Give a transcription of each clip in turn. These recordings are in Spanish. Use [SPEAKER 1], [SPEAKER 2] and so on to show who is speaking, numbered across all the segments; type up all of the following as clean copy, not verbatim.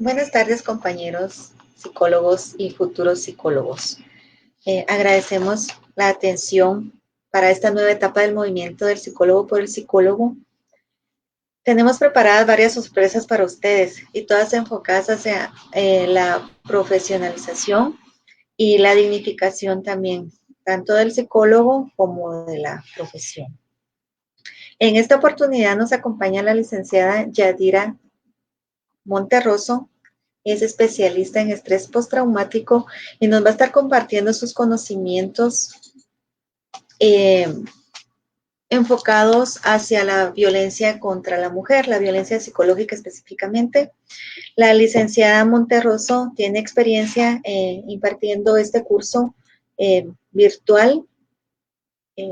[SPEAKER 1] Buenas tardes, compañeros psicólogos y futuros psicólogos. Agradecemos la atención para esta nueva etapa del movimiento del psicólogo por el psicólogo. Tenemos preparadas varias sorpresas para ustedes y todas enfocadas hacia la profesionalización y la dignificación también, tanto del psicólogo como de la profesión. En esta oportunidad nos acompaña la licenciada Yadira Monterroso. Es especialista en estrés postraumático y nos va a estar compartiendo sus conocimientos enfocados hacia la violencia contra la mujer, la violencia psicológica específicamente. La licenciada Monterroso tiene experiencia impartiendo este curso virtual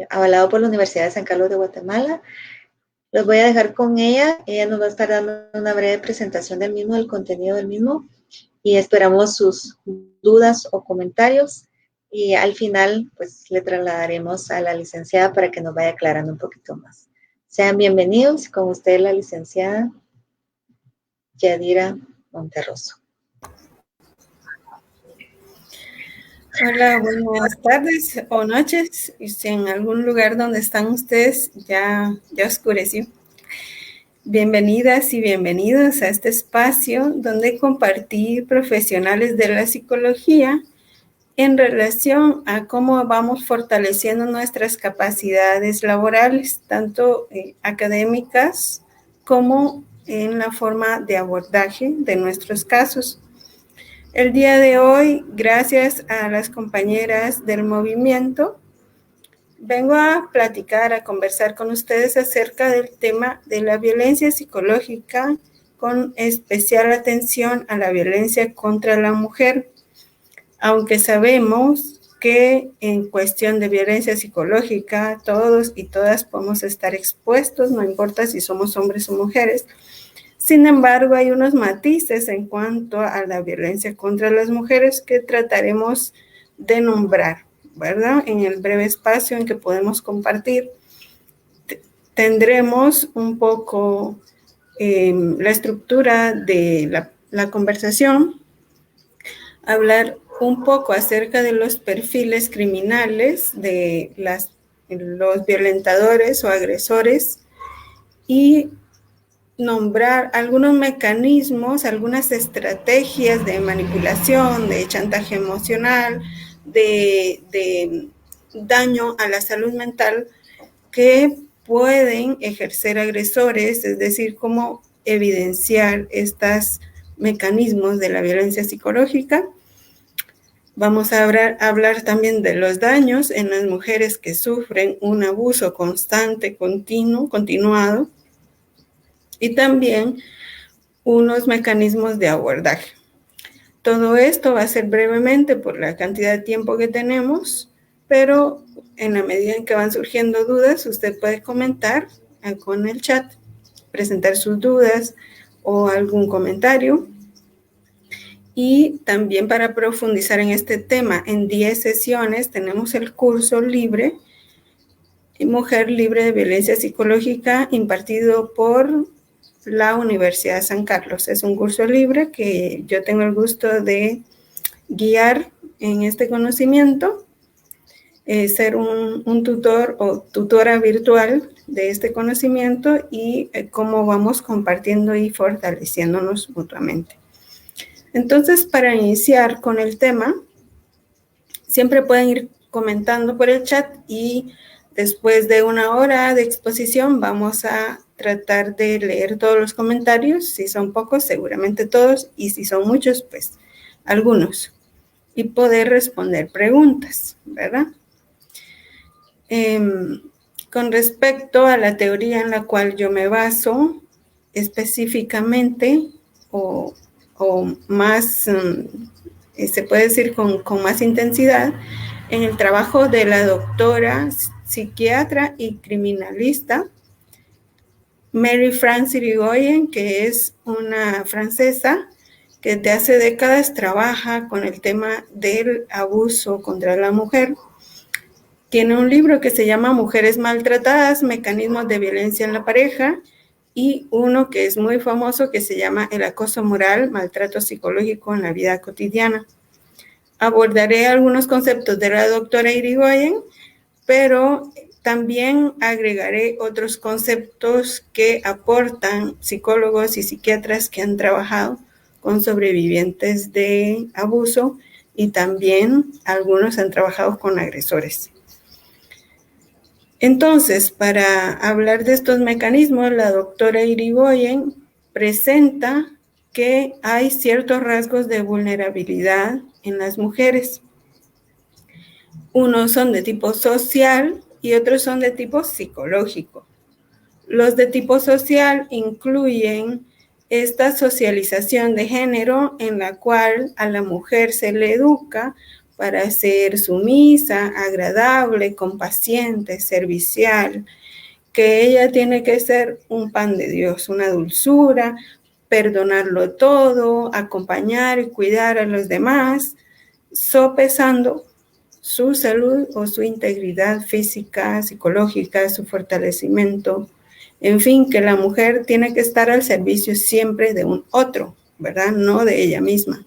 [SPEAKER 1] avalado por la Universidad de San Carlos de Guatemala. Los voy a dejar con ella. Ella nos va a estar dando una breve presentación del mismo, del contenido del mismo, y esperamos sus dudas o comentarios. Y al final, pues, le trasladaremos a la licenciada para que nos vaya aclarando un poquito más. Sean bienvenidos. Con usted, la licenciada Yadira Monterroso.
[SPEAKER 2] Hola, buenas tardes o noches. Si en algún lugar donde están ustedes ya oscureció. Bienvenidas y bienvenidos a este espacio donde compartir profesionales de la psicología en relación a cómo vamos fortaleciendo nuestras capacidades laborales, tanto académicas como en la forma de abordaje de nuestros casos. El día de hoy, gracias a las compañeras del movimiento, vengo a platicar, a conversar con ustedes acerca del tema de la violencia psicológica, con especial atención a la violencia contra la mujer. Aunque sabemos que en cuestión de violencia psicológica todos y todas podemos estar expuestos, no importa si somos hombres o mujeres. Sin embargo, hay unos matices en cuanto a la violencia contra las mujeres que trataremos de nombrar, ¿verdad? En el breve espacio en que podemos compartir, tendremos un poco la estructura de la conversación, hablar un poco acerca de los perfiles criminales de los violentadores o agresores y nombrar algunos mecanismos, algunas estrategias de manipulación, de chantaje emocional, de daño a la salud mental que pueden ejercer agresores, es decir, cómo evidenciar estos mecanismos de la violencia psicológica. Vamos a hablar también de los daños en las mujeres que sufren un abuso constante, continuado, y también unos mecanismos de abordaje. Todo esto va a ser brevemente por la cantidad de tiempo que tenemos, pero en la medida en que van surgiendo dudas, usted puede comentar con el chat, presentar sus dudas o algún comentario. Y también para profundizar en este tema, en 10 sesiones tenemos el curso libre, Mujer Libre de Violencia Psicológica, impartido por la Universidad de San Carlos. Es un curso libre que yo tengo el gusto de guiar en este conocimiento, ser un tutor o tutora virtual de este conocimiento y cómo vamos compartiendo y fortaleciéndonos mutuamente. Entonces, para iniciar con el tema, siempre pueden ir comentando por el chat y después de una hora de exposición vamos a tratar de leer todos los comentarios. Si son pocos, seguramente todos, y si son muchos, pues algunos, y poder responder preguntas, ¿verdad? Con respecto a la teoría en la cual yo me baso específicamente o más, se puede decir con más intensidad, en el trabajo de la doctora psiquiatra y criminalista Marie-France Irigoyen, que es una francesa que desde hace décadas trabaja con el tema del abuso contra la mujer. Tiene un libro que se llama Mujeres Maltratadas, Mecanismos de Violencia en la Pareja, y uno que es muy famoso que se llama El acoso moral, maltrato psicológico en la vida cotidiana. Abordaré algunos conceptos de la doctora Irigoyen, pero también agregaré otros conceptos que aportan psicólogos y psiquiatras que han trabajado con sobrevivientes de abuso y también algunos han trabajado con agresores. Entonces, para hablar de estos mecanismos, la doctora Irigoyen presenta que hay ciertos rasgos de vulnerabilidad en las mujeres. Unos son de tipo social y otros son de tipo psicológico. Los de tipo social incluyen esta socialización de género en la cual a la mujer se le educa para ser sumisa, agradable, compaciente, servicial, que ella tiene que ser un pan de Dios, una dulzura, perdonarlo todo, acompañar y cuidar a los demás, sopesando su salud o su integridad física, psicológica, su fortalecimiento. En fin, que la mujer tiene que estar al servicio siempre de un otro, ¿verdad? No de ella misma.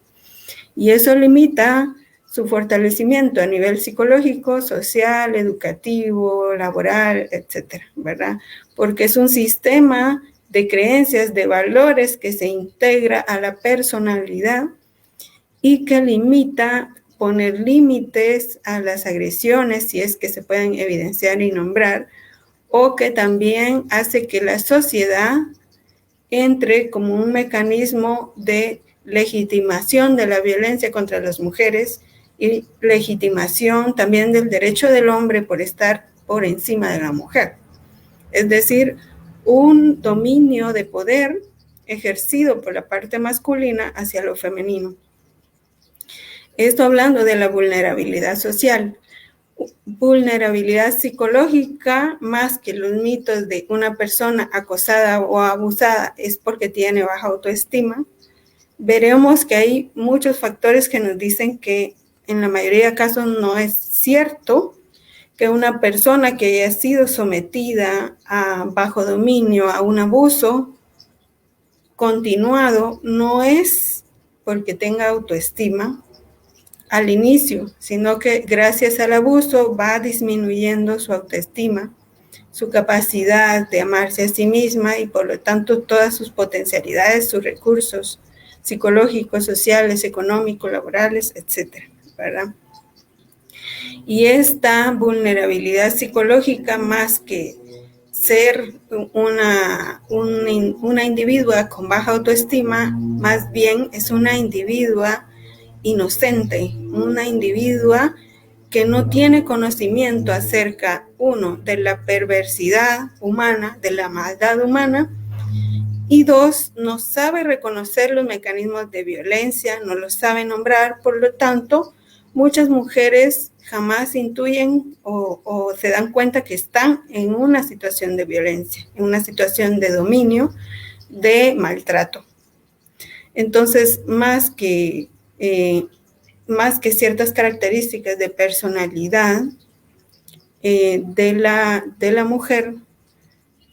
[SPEAKER 2] Y eso limita su fortalecimiento a nivel psicológico, social, educativo, laboral, etcétera, ¿verdad? Porque es un sistema de creencias, de valores que se integra a la personalidad y que limita poner límites a las agresiones, si es que se pueden evidenciar y nombrar, o que también hace que la sociedad entre como un mecanismo de legitimación de la violencia contra las mujeres y legitimación también del derecho del hombre por estar por encima de la mujer. Es decir, un dominio de poder ejercido por la parte masculina hacia lo femenino. Esto hablando de la vulnerabilidad social. Vulnerabilidad psicológica, más que los mitos de una persona acosada o abusada es porque tiene baja autoestima. Veremos que hay muchos factores que nos dicen que en la mayoría de casos no es cierto que una persona que haya sido sometida a bajo dominio, a un abuso continuado, no es porque tenga autoestima al inicio, sino que gracias al abuso va disminuyendo su autoestima, su capacidad de amarse a sí misma y por lo tanto todas sus potencialidades, sus recursos psicológicos, sociales, económicos, laborales, etcétera, ¿verdad? Y esta vulnerabilidad psicológica, más que ser una individua con baja autoestima, más bien es una individua inocente, una individua que no tiene conocimiento acerca, uno, de la perversidad humana, de la maldad humana, y dos, no sabe reconocer los mecanismos de violencia, no los sabe nombrar, por lo tanto, muchas mujeres jamás intuyen o se dan cuenta que están en una situación de violencia, en una situación de dominio, de maltrato. Entonces, más que ciertas características de personalidad de la mujer,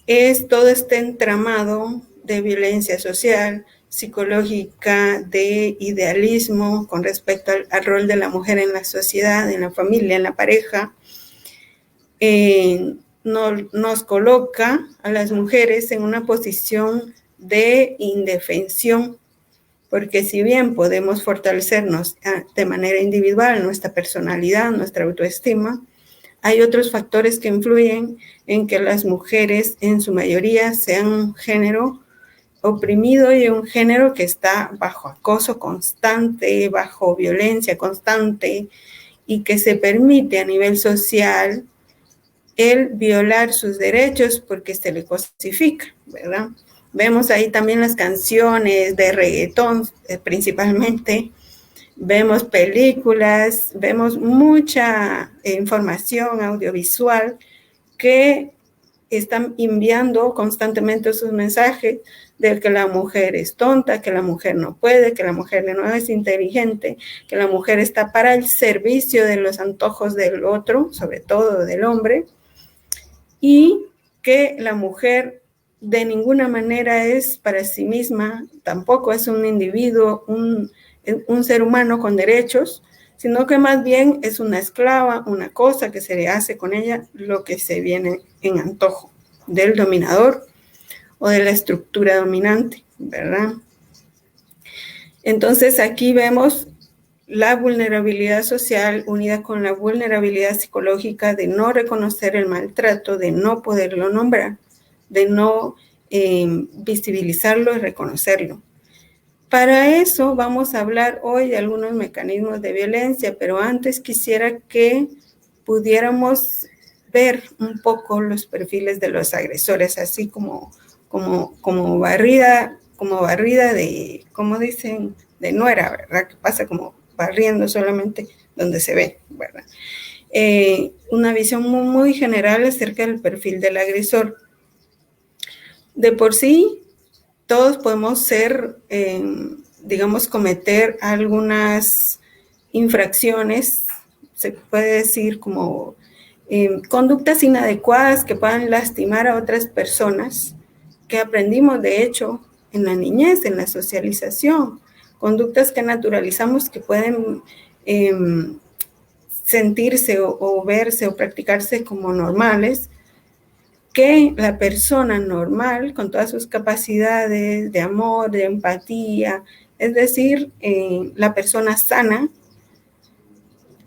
[SPEAKER 2] es todo este entramado de violencia social, psicológica, de idealismo con respecto al rol de la mujer en la sociedad, en la familia, en la pareja, nos coloca a las mujeres en una posición de indefensión, porque si bien podemos fortalecernos de manera individual, nuestra personalidad, nuestra autoestima, hay otros factores que influyen en que las mujeres en su mayoría sean un género oprimido y un género que está bajo acoso constante, bajo violencia constante y que se permite a nivel social el violar sus derechos porque se le cosifica, ¿verdad? Vemos ahí también las canciones de reggaetón, principalmente. Vemos películas, vemos mucha información audiovisual que están enviando constantemente sus mensajes de que la mujer es tonta, que la mujer no puede, que la mujer no es inteligente, que la mujer está para el servicio de los antojos del otro, sobre todo del hombre, y que la mujer de ninguna manera es para sí misma, tampoco es un individuo, un ser humano con derechos, sino que más bien es una esclava, una cosa que se le hace con ella lo que se viene en antojo del dominador o de la estructura dominante, ¿verdad? Entonces aquí vemos la vulnerabilidad social unida con la vulnerabilidad psicológica de no reconocer el maltrato, de no poderlo nombrar, de no visibilizarlo y reconocerlo. Para eso vamos a hablar hoy de algunos mecanismos de violencia, pero antes quisiera que pudiéramos ver un poco los perfiles de los agresores, así como barrida de, como dicen, de nuera, ¿verdad? Que pasa como barriendo solamente donde se ve, ¿verdad? Una visión muy general acerca del perfil del agresor. De por sí, todos podemos ser, digamos, cometer algunas infracciones, se puede decir como conductas inadecuadas que puedan lastimar a otras personas, que aprendimos de hecho en la niñez, en la socialización, conductas que naturalizamos que pueden sentirse o verse o practicarse como normales, que la persona normal, con todas sus capacidades de amor, de empatía, es decir, la persona sana,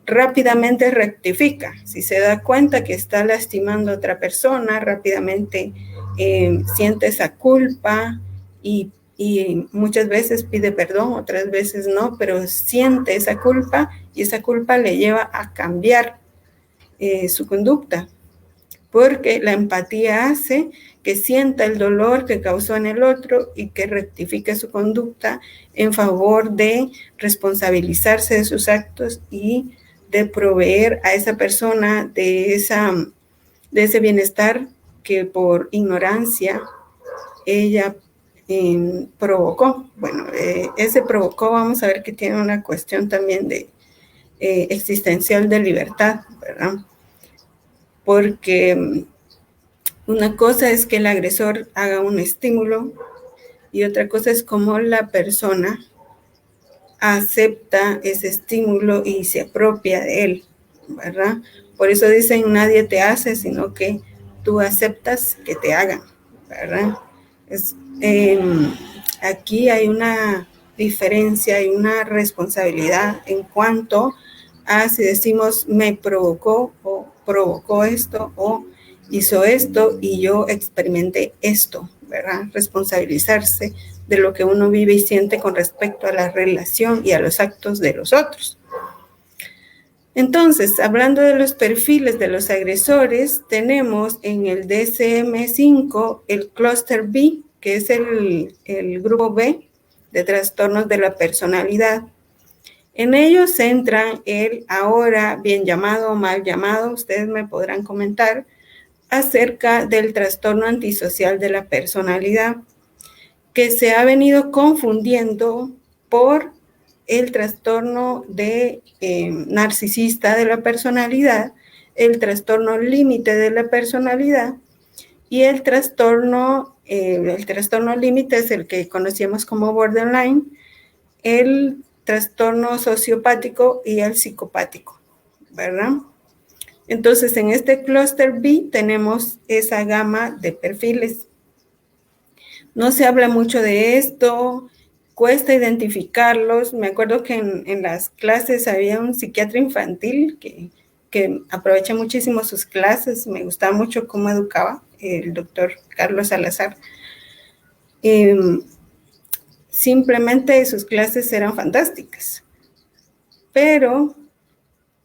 [SPEAKER 2] rápidamente rectifica. Si se da cuenta que está lastimando a otra persona, rápidamente siente esa culpa y y muchas veces pide perdón, otras veces no, pero siente esa culpa y esa culpa le lleva a cambiar su conducta, porque la empatía hace que sienta el dolor que causó en el otro y que rectifique su conducta en favor de responsabilizarse de sus actos y de proveer a esa persona de ese bienestar que por ignorancia ella provocó. Bueno, ese provocó, vamos a ver que tiene una cuestión también de existencial de libertad, ¿verdad? Porque una cosa es que el agresor haga un estímulo y otra cosa es cómo la persona acepta ese estímulo y se apropia de él, ¿verdad? Por eso dicen nadie te hace, sino que tú aceptas que te hagan, ¿verdad? Aquí hay una diferencia y una responsabilidad en cuanto a si decimos me provocó o provocó esto o hizo esto y yo experimenté esto, ¿verdad? Responsabilizarse de lo que uno vive y siente con respecto a la relación y a los actos de los otros. Entonces, hablando de los perfiles de los agresores, tenemos en el DSM-5 el clúster B, que es el grupo B de trastornos de la personalidad. En ellos se entran el ahora bien llamado o mal llamado, ustedes me podrán comentar, acerca del trastorno antisocial de la personalidad, que se ha venido confundiendo por el trastorno de narcisista de la personalidad, el trastorno límite de la personalidad y el trastorno límite es el que conocíamos como borderline, el trastorno sociopático y el psicopático, ¿verdad? Entonces, en este clúster B tenemos esa gama de perfiles. No se habla mucho de esto, cuesta identificarlos. Me acuerdo que en las clases había un psiquiatra infantil que aprovecha muchísimo sus clases. Me gustaba mucho cómo educaba, el doctor Carlos Salazar. Simplemente sus clases eran fantásticas. Pero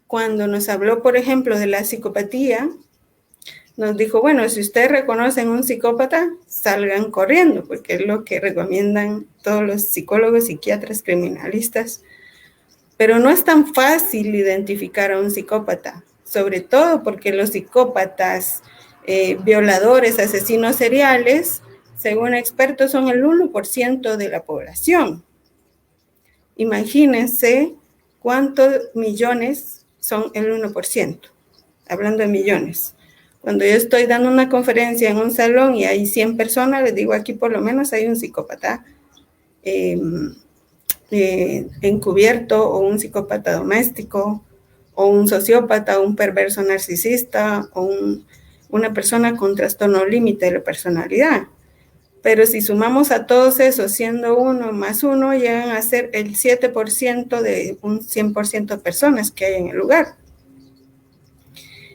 [SPEAKER 2] cuando nos habló, por ejemplo, de la psicopatía, nos dijo, bueno, si ustedes reconocen un psicópata, salgan corriendo, porque es lo que recomiendan todos los psicólogos, psiquiatras, criminalistas. Pero no es tan fácil identificar a un psicópata, sobre todo porque los psicópatas, violadores, asesinos seriales, según expertos, son el 1% de la población. Imagínense cuántos millones son el 1%, hablando de millones. Cuando yo estoy dando una conferencia en un salón y hay 100 personas, les digo aquí por lo menos hay un psicópata encubierto o un psicópata doméstico o un sociópata o un perverso narcisista o una persona con trastorno límite de la personalidad. Pero si sumamos a todos esos, siendo 1 más 1, llegan a ser el 7% de un 100% de personas que hay en el lugar.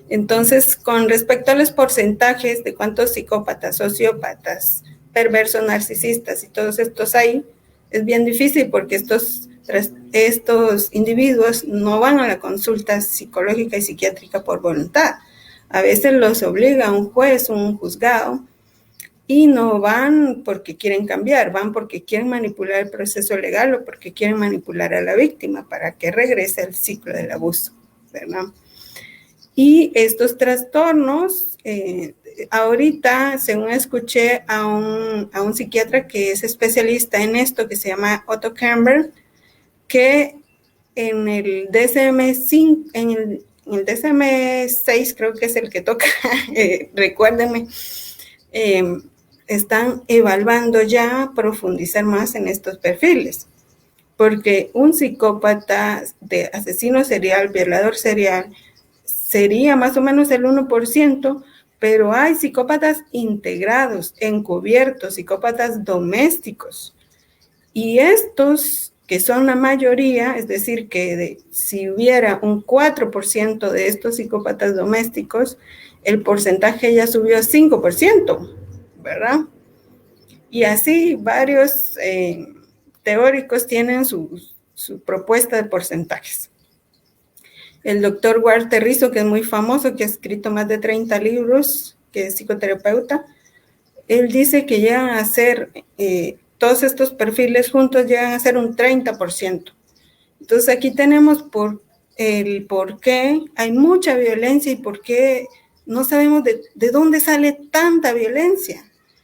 [SPEAKER 2] Entonces, con respecto a los porcentajes de cuántos psicópatas, sociópatas, perversos, narcisistas y todos estos hay, es bien difícil porque estos individuos no van a la consulta psicológica y psiquiátrica por voluntad. A veces los obliga un juez o un juzgado y no van porque quieren cambiar, van porque quieren manipular el proceso legal o porque quieren manipular a la víctima para que regrese al ciclo del abuso, ¿verdad? Y estos trastornos, ahorita, según escuché a un psiquiatra que es especialista en esto, que se llama Otto Kernberg, que en el DSM-5, en el DSM-6 creo que es el que toca, recuérdenme, están evaluando ya profundizar más en estos perfiles, porque un psicópata de asesino serial, violador serial, sería más o menos el 1%, pero hay psicópatas integrados, encubiertos, psicópatas domésticos. Y estos, que son la mayoría, es decir, que si hubiera un 4% de estos psicópatas domésticos, el porcentaje ya subió a 5%, ¿verdad? Y así varios teóricos tienen su propuesta de porcentajes. El doctor Walter Rizzo, que es muy famoso, que ha escrito más de 30 libros, que es psicoterapeuta, él dice que llegan a ser, todos estos perfiles juntos llegan a ser un 30%. Entonces aquí tenemos el por qué hay mucha violencia y por qué no sabemos de dónde sale tanta violencia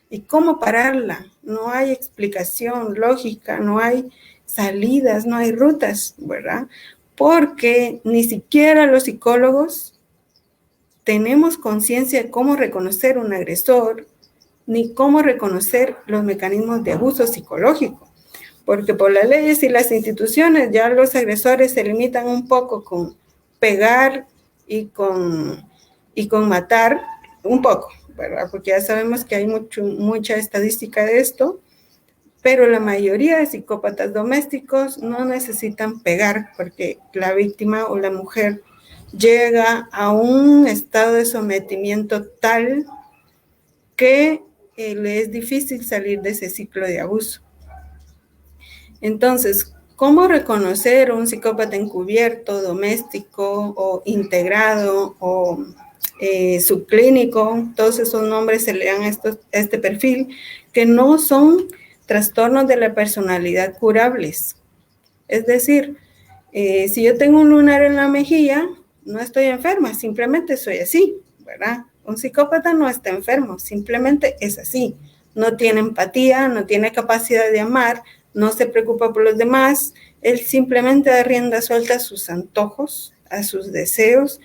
[SPEAKER 2] y cómo pararla. No hay explicación lógica, no hay salidas, no hay rutas, ¿verdad? Porque ni siquiera los psicólogos tenemos conciencia de cómo reconocer un agresor, ni cómo reconocer los mecanismos de abuso psicológico. Porque por las leyes y las instituciones ya los agresores se limitan un poco con pegar y con matar un poco, ¿verdad? Porque ya sabemos que hay mucha estadística de esto, pero la mayoría de psicópatas domésticos no necesitan pegar porque la víctima o la mujer llega a un estado de sometimiento tal que le es difícil salir de ese ciclo de abuso. Entonces, ¿cómo reconocer un psicópata encubierto, doméstico o integrado o subclínico? Todos esos nombres se le dan a este perfil, que no son trastornos de la personalidad curables. Es decir, si yo tengo un lunar en la mejilla, no estoy enferma, simplemente soy así, ¿verdad? Un psicópata no está enfermo, simplemente es así. No tiene empatía, no tiene capacidad de amar, no se preocupa por los demás, él simplemente da rienda suelta a sus antojos, a sus deseos,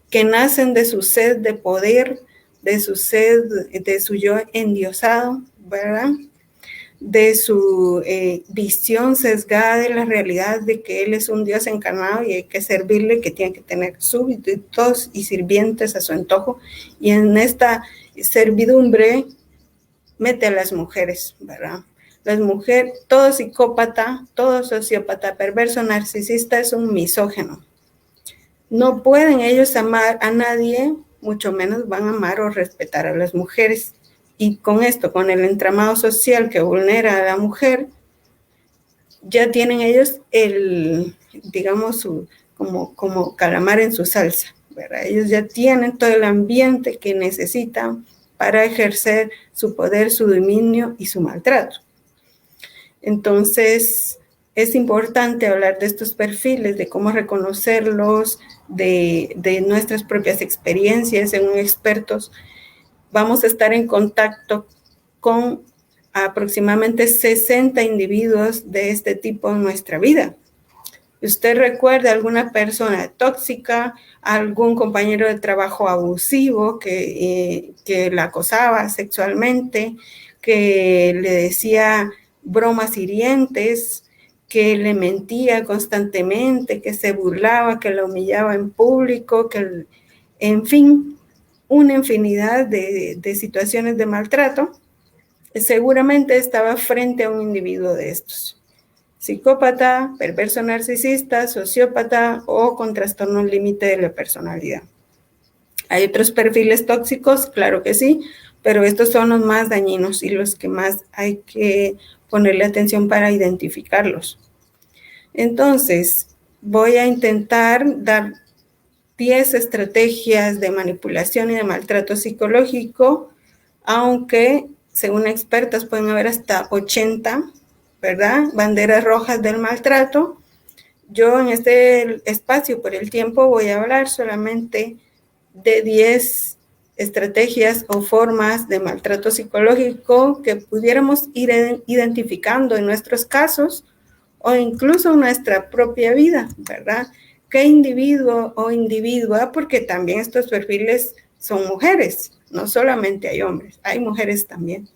[SPEAKER 2] que nacen de su sed de poder, de su sed, de su yo endiosado, ¿verdad? De su visión sesgada de la realidad de que él es un Dios encarnado y hay que servirle, que tiene que tener súbditos y sirvientes a su antojo, y en esta servidumbre mete a las mujeres, ¿verdad? Las mujeres, todo psicópata, todo sociópata, perverso, narcisista es un misógeno. No pueden ellos amar a nadie, mucho menos van a amar o respetar a las mujeres. Y con esto, con el entramado social que vulnera a la mujer, ya tienen ellos digamos, como calamar en su salsa, ¿verdad? Ellos ya tienen todo el ambiente que necesitan para ejercer su poder, su dominio y su maltrato. Entonces, es importante hablar de estos perfiles, de cómo reconocerlos, de nuestras propias experiencias según expertos. Vamos a estar en contacto con aproximadamente 60 individuos de este tipo en nuestra vida. ¿Usted recuerda alguna persona tóxica, algún compañero de trabajo abusivo que la acosaba sexualmente, que le decía bromas hirientes, que le mentía constantemente, que se burlaba, que la humillaba en público, en fin, una infinidad de situaciones de maltrato? Seguramente estaba frente a un individuo de estos. Psicópata, perverso narcisista, sociópata o con trastorno límite de la personalidad. ¿Hay otros perfiles tóxicos? Claro que sí, pero estos son los más dañinos y los que más hay que ponerle atención para identificarlos. Entonces, voy a intentar dar 10 estrategias de manipulación y de maltrato psicológico, aunque según expertos pueden haber hasta 80, ¿verdad? Banderas rojas del maltrato. Yo en este espacio, por el tiempo, voy a hablar solamente de 10 estrategias o formas de maltrato psicológico que pudiéramos ir identificando en nuestros casos o incluso en nuestra propia vida, ¿verdad? ¿Qué individuo o individua? Porque también estos perfiles son mujeres, no solamente hay hombres, hay mujeres también.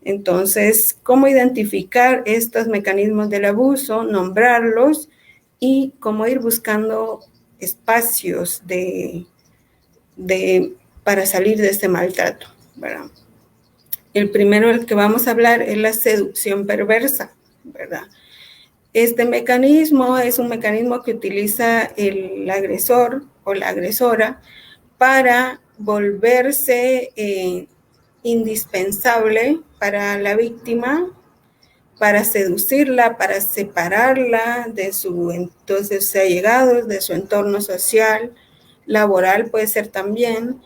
[SPEAKER 2] Entonces, ¿cómo identificar estos mecanismos del abuso, nombrarlos y cómo ir buscando espacios para salir de este maltrato, ¿verdad? El primero del que vamos a hablar es la seducción perversa, ¿verdad? Este mecanismo es un mecanismo que utiliza el agresor o la agresora para volverse indispensable para la víctima, para seducirla, para separarla de sus allegados, de su entorno social, laboral puede ser también,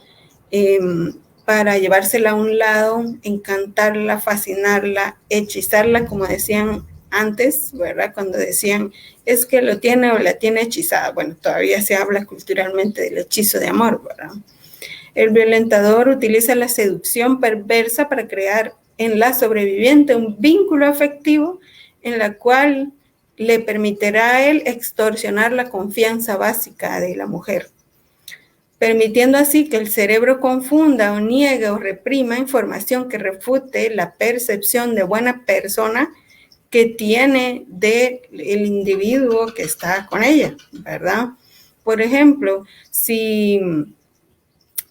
[SPEAKER 2] para llevársela a un lado, encantarla, fascinarla, hechizarla, como decían antes, ¿verdad? Cuando decían, es que lo tiene o la tiene hechizada. Bueno, todavía se habla culturalmente del hechizo de amor, ¿verdad? El violentador utiliza la seducción perversa para crear en la sobreviviente un vínculo afectivo en la cual le permitirá a él extorsionar la confianza básica de la mujer, permitiendo así que el cerebro confunda o niegue o reprima información que refute la percepción de buena persona que tiene del individuo que está con ella, ¿verdad? Por ejemplo, si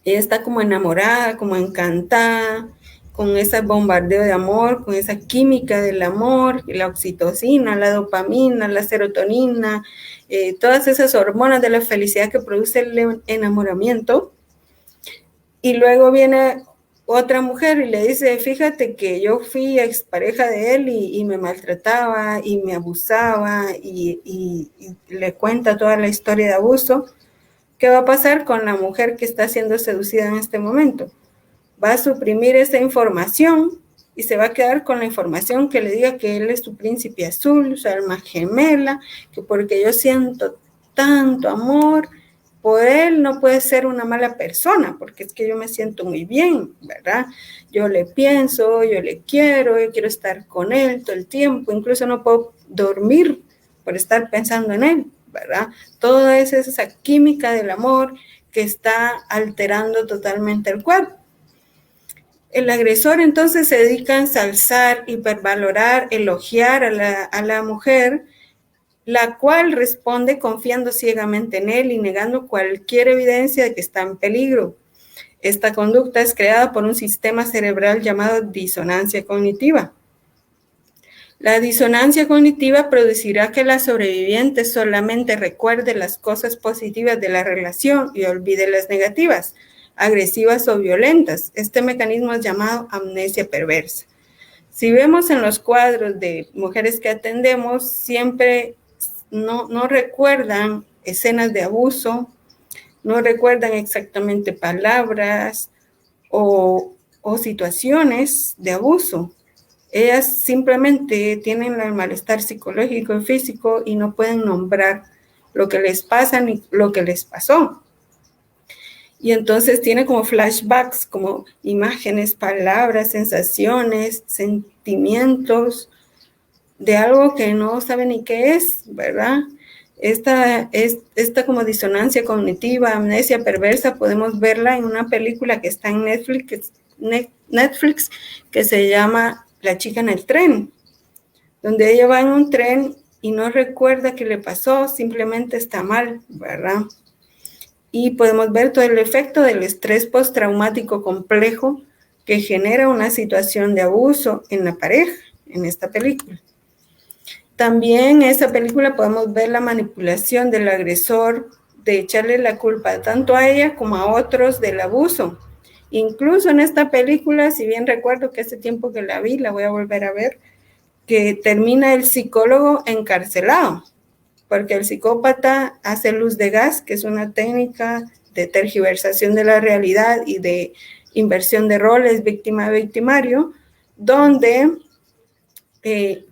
[SPEAKER 2] ella está como enamorada, como encantada, con ese bombardeo de amor, con esa química del amor, la oxitocina, la dopamina, la serotonina, todas esas hormonas de la felicidad que produce el enamoramiento. Y luego viene otra mujer y le dice, fíjate que yo fui expareja de él y me maltrataba y me abusaba y le cuenta toda la historia de abuso. ¿Qué va a pasar con la mujer que está siendo seducida en este momento? Va a suprimir esa información y se va a quedar con la información que le diga que él es su príncipe azul, su alma gemela, que porque yo siento tanto amor por él no puede ser una mala persona, porque es que yo me siento muy bien, ¿verdad? Yo le pienso, yo le quiero, yo quiero estar con él todo el tiempo, incluso no puedo dormir por estar pensando en él, ¿verdad? Toda esa química del amor que está alterando totalmente el cuerpo. El agresor entonces se dedica a ensalzar, hipervalorar, elogiar a la mujer, la cual responde confiando ciegamente en él y negando cualquier evidencia de que está en peligro. Esta conducta es creada por un sistema cerebral llamado disonancia cognitiva. La disonancia cognitiva producirá que la sobreviviente solamente recuerde las cosas positivas de la relación y olvide las negativas, agresivas o violentas. Este mecanismo es llamado amnesia perversa. Si vemos en los cuadros de mujeres que atendemos, siempre no recuerdan escenas de abuso, no recuerdan exactamente palabras o situaciones de abuso. Ellas simplemente tienen el malestar psicológico y físico y no pueden nombrar lo que les pasa ni lo que les pasó. Y entonces tiene como flashbacks, como imágenes, palabras, sensaciones, sentimientos de algo que no sabe ni qué es, ¿verdad? Esta como disonancia cognitiva, amnesia perversa, podemos verla en una película que está en Netflix que se llama La chica en el tren, donde ella va en un tren y no recuerda qué le pasó, simplemente está mal, ¿verdad? Y podemos ver todo el efecto del estrés postraumático complejo que genera una situación de abuso en la pareja, en esta película. También en esta película podemos ver la manipulación del agresor de echarle la culpa tanto a ella como a otros del abuso. Incluso en esta película, si bien recuerdo que hace tiempo que la vi, la voy a volver a ver, que termina el psicólogo encarcelado, porque el psicópata hace luz de gas, que es una técnica de tergiversación de la realidad y de inversión de roles víctima-victimario, donde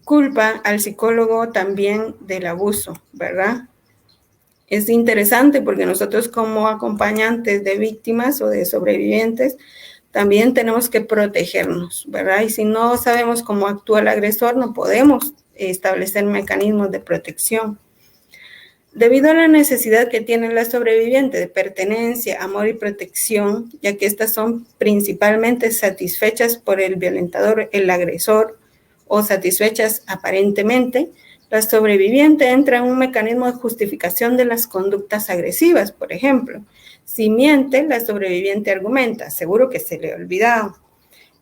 [SPEAKER 2] culpa al psicólogo también del abuso, ¿verdad? Es interesante porque nosotros como acompañantes de víctimas o de sobrevivientes también tenemos que protegernos, ¿verdad? Y si no sabemos cómo actúa el agresor, no podemos establecer mecanismos de protección. Debido a la necesidad que tiene la sobreviviente de pertenencia, amor y protección, ya que estas son principalmente satisfechas por el violentador, el agresor, o satisfechas aparentemente, la sobreviviente entra en un mecanismo de justificación de las conductas agresivas. Por ejemplo, si miente, la sobreviviente argumenta, seguro que se le ha olvidado.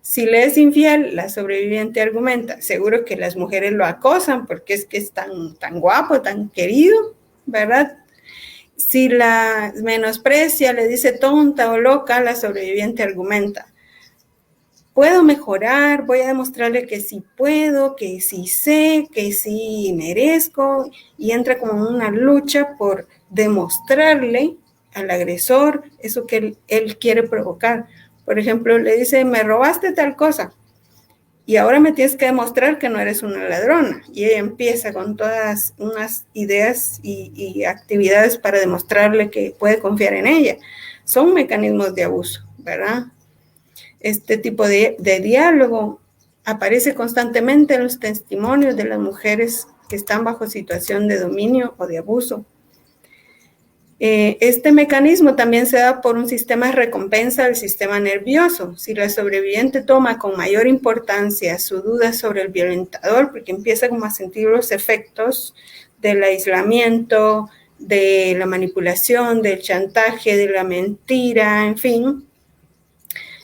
[SPEAKER 2] Si le es infiel, la sobreviviente argumenta, seguro que las mujeres lo acosan porque es que es tan guapo, tan querido, ¿verdad? Si la menosprecia, le dice tonta o loca, la sobreviviente argumenta, puedo mejorar, voy a demostrarle que sí puedo, que sí sé, que sí merezco, y entra como en una lucha por demostrarle al agresor eso que él quiere provocar. Por ejemplo, le dice, me robaste tal cosa, y ahora me tienes que demostrar que no eres una ladrona. Y ella empieza con todas unas ideas y actividades para demostrarle que puede confiar en ella. Son mecanismos de abuso, ¿verdad? Este tipo de diálogo aparece constantemente en los testimonios de las mujeres que están bajo situación de dominio o de abuso. Este mecanismo también se da por un sistema de recompensa del sistema nervioso. Si la sobreviviente toma con mayor importancia su duda sobre el violentador, porque empieza como a sentir los efectos del aislamiento, de la manipulación, del chantaje, de la mentira, en fin,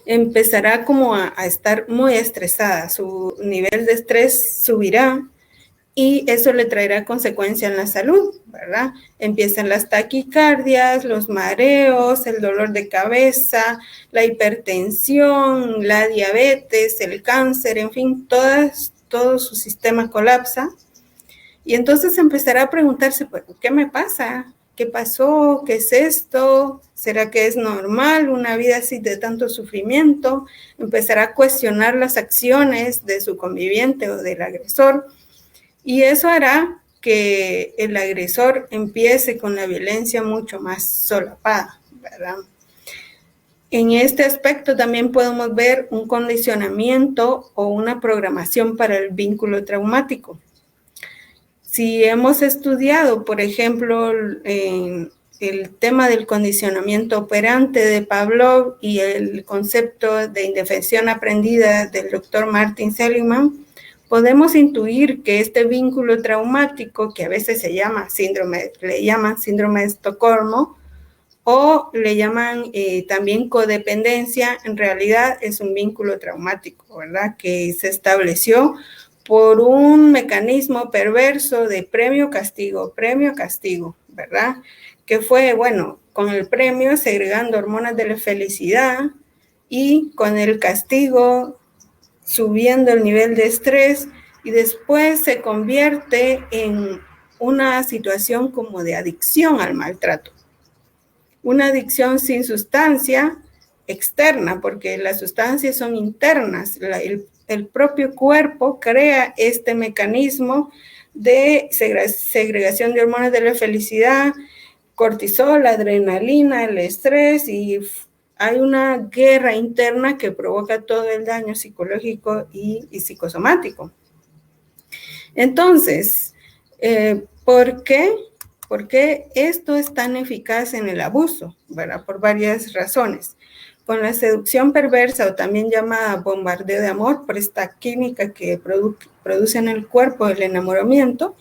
[SPEAKER 2] empezará como a estar muy estresada, su nivel de estrés subirá y eso le traerá consecuencias en la salud, ¿verdad? Empiezan las taquicardias, los mareos, el dolor de cabeza, la hipertensión, la diabetes, el cáncer, en fin, todo su sistema colapsa. Y entonces empezará a preguntarse, pues, ¿qué me pasa? ¿Qué pasó? ¿Qué es esto? ¿Será que es normal una vida así de tanto sufrimiento? Empezará a cuestionar las acciones de su conviviente o del agresor. Y eso hará que el agresor empiece con la violencia mucho más solapada, ¿verdad? En este aspecto también podemos ver un condicionamiento o una programación para el vínculo traumático. Si hemos estudiado, por ejemplo, el tema del condicionamiento operante de Pavlov y el concepto de indefensión aprendida del doctor Martin Seligman, podemos intuir que este vínculo traumático, que a veces le llaman síndrome de Estocolmo, o le llaman también codependencia, en realidad es un vínculo traumático, ¿verdad? Que se estableció por un mecanismo perverso de premio-castigo, ¿verdad? Que fue, bueno, con el premio segregando hormonas de la felicidad y con el castigo subiendo el nivel de estrés y después se convierte en una situación como de adicción al maltrato. Una adicción sin sustancia externa, porque las sustancias son internas. El propio cuerpo crea este mecanismo de segregación de hormonas de la felicidad, cortisol, adrenalina, el estrés, y hay una guerra interna que provoca todo el daño psicológico y psicosomático. Entonces, ¿por qué? Porque esto es tan eficaz en el abuso, ¿verdad? Por varias razones. Con la seducción perversa, o también llamada bombardeo de amor, por esta química que produce en el cuerpo el enamoramiento,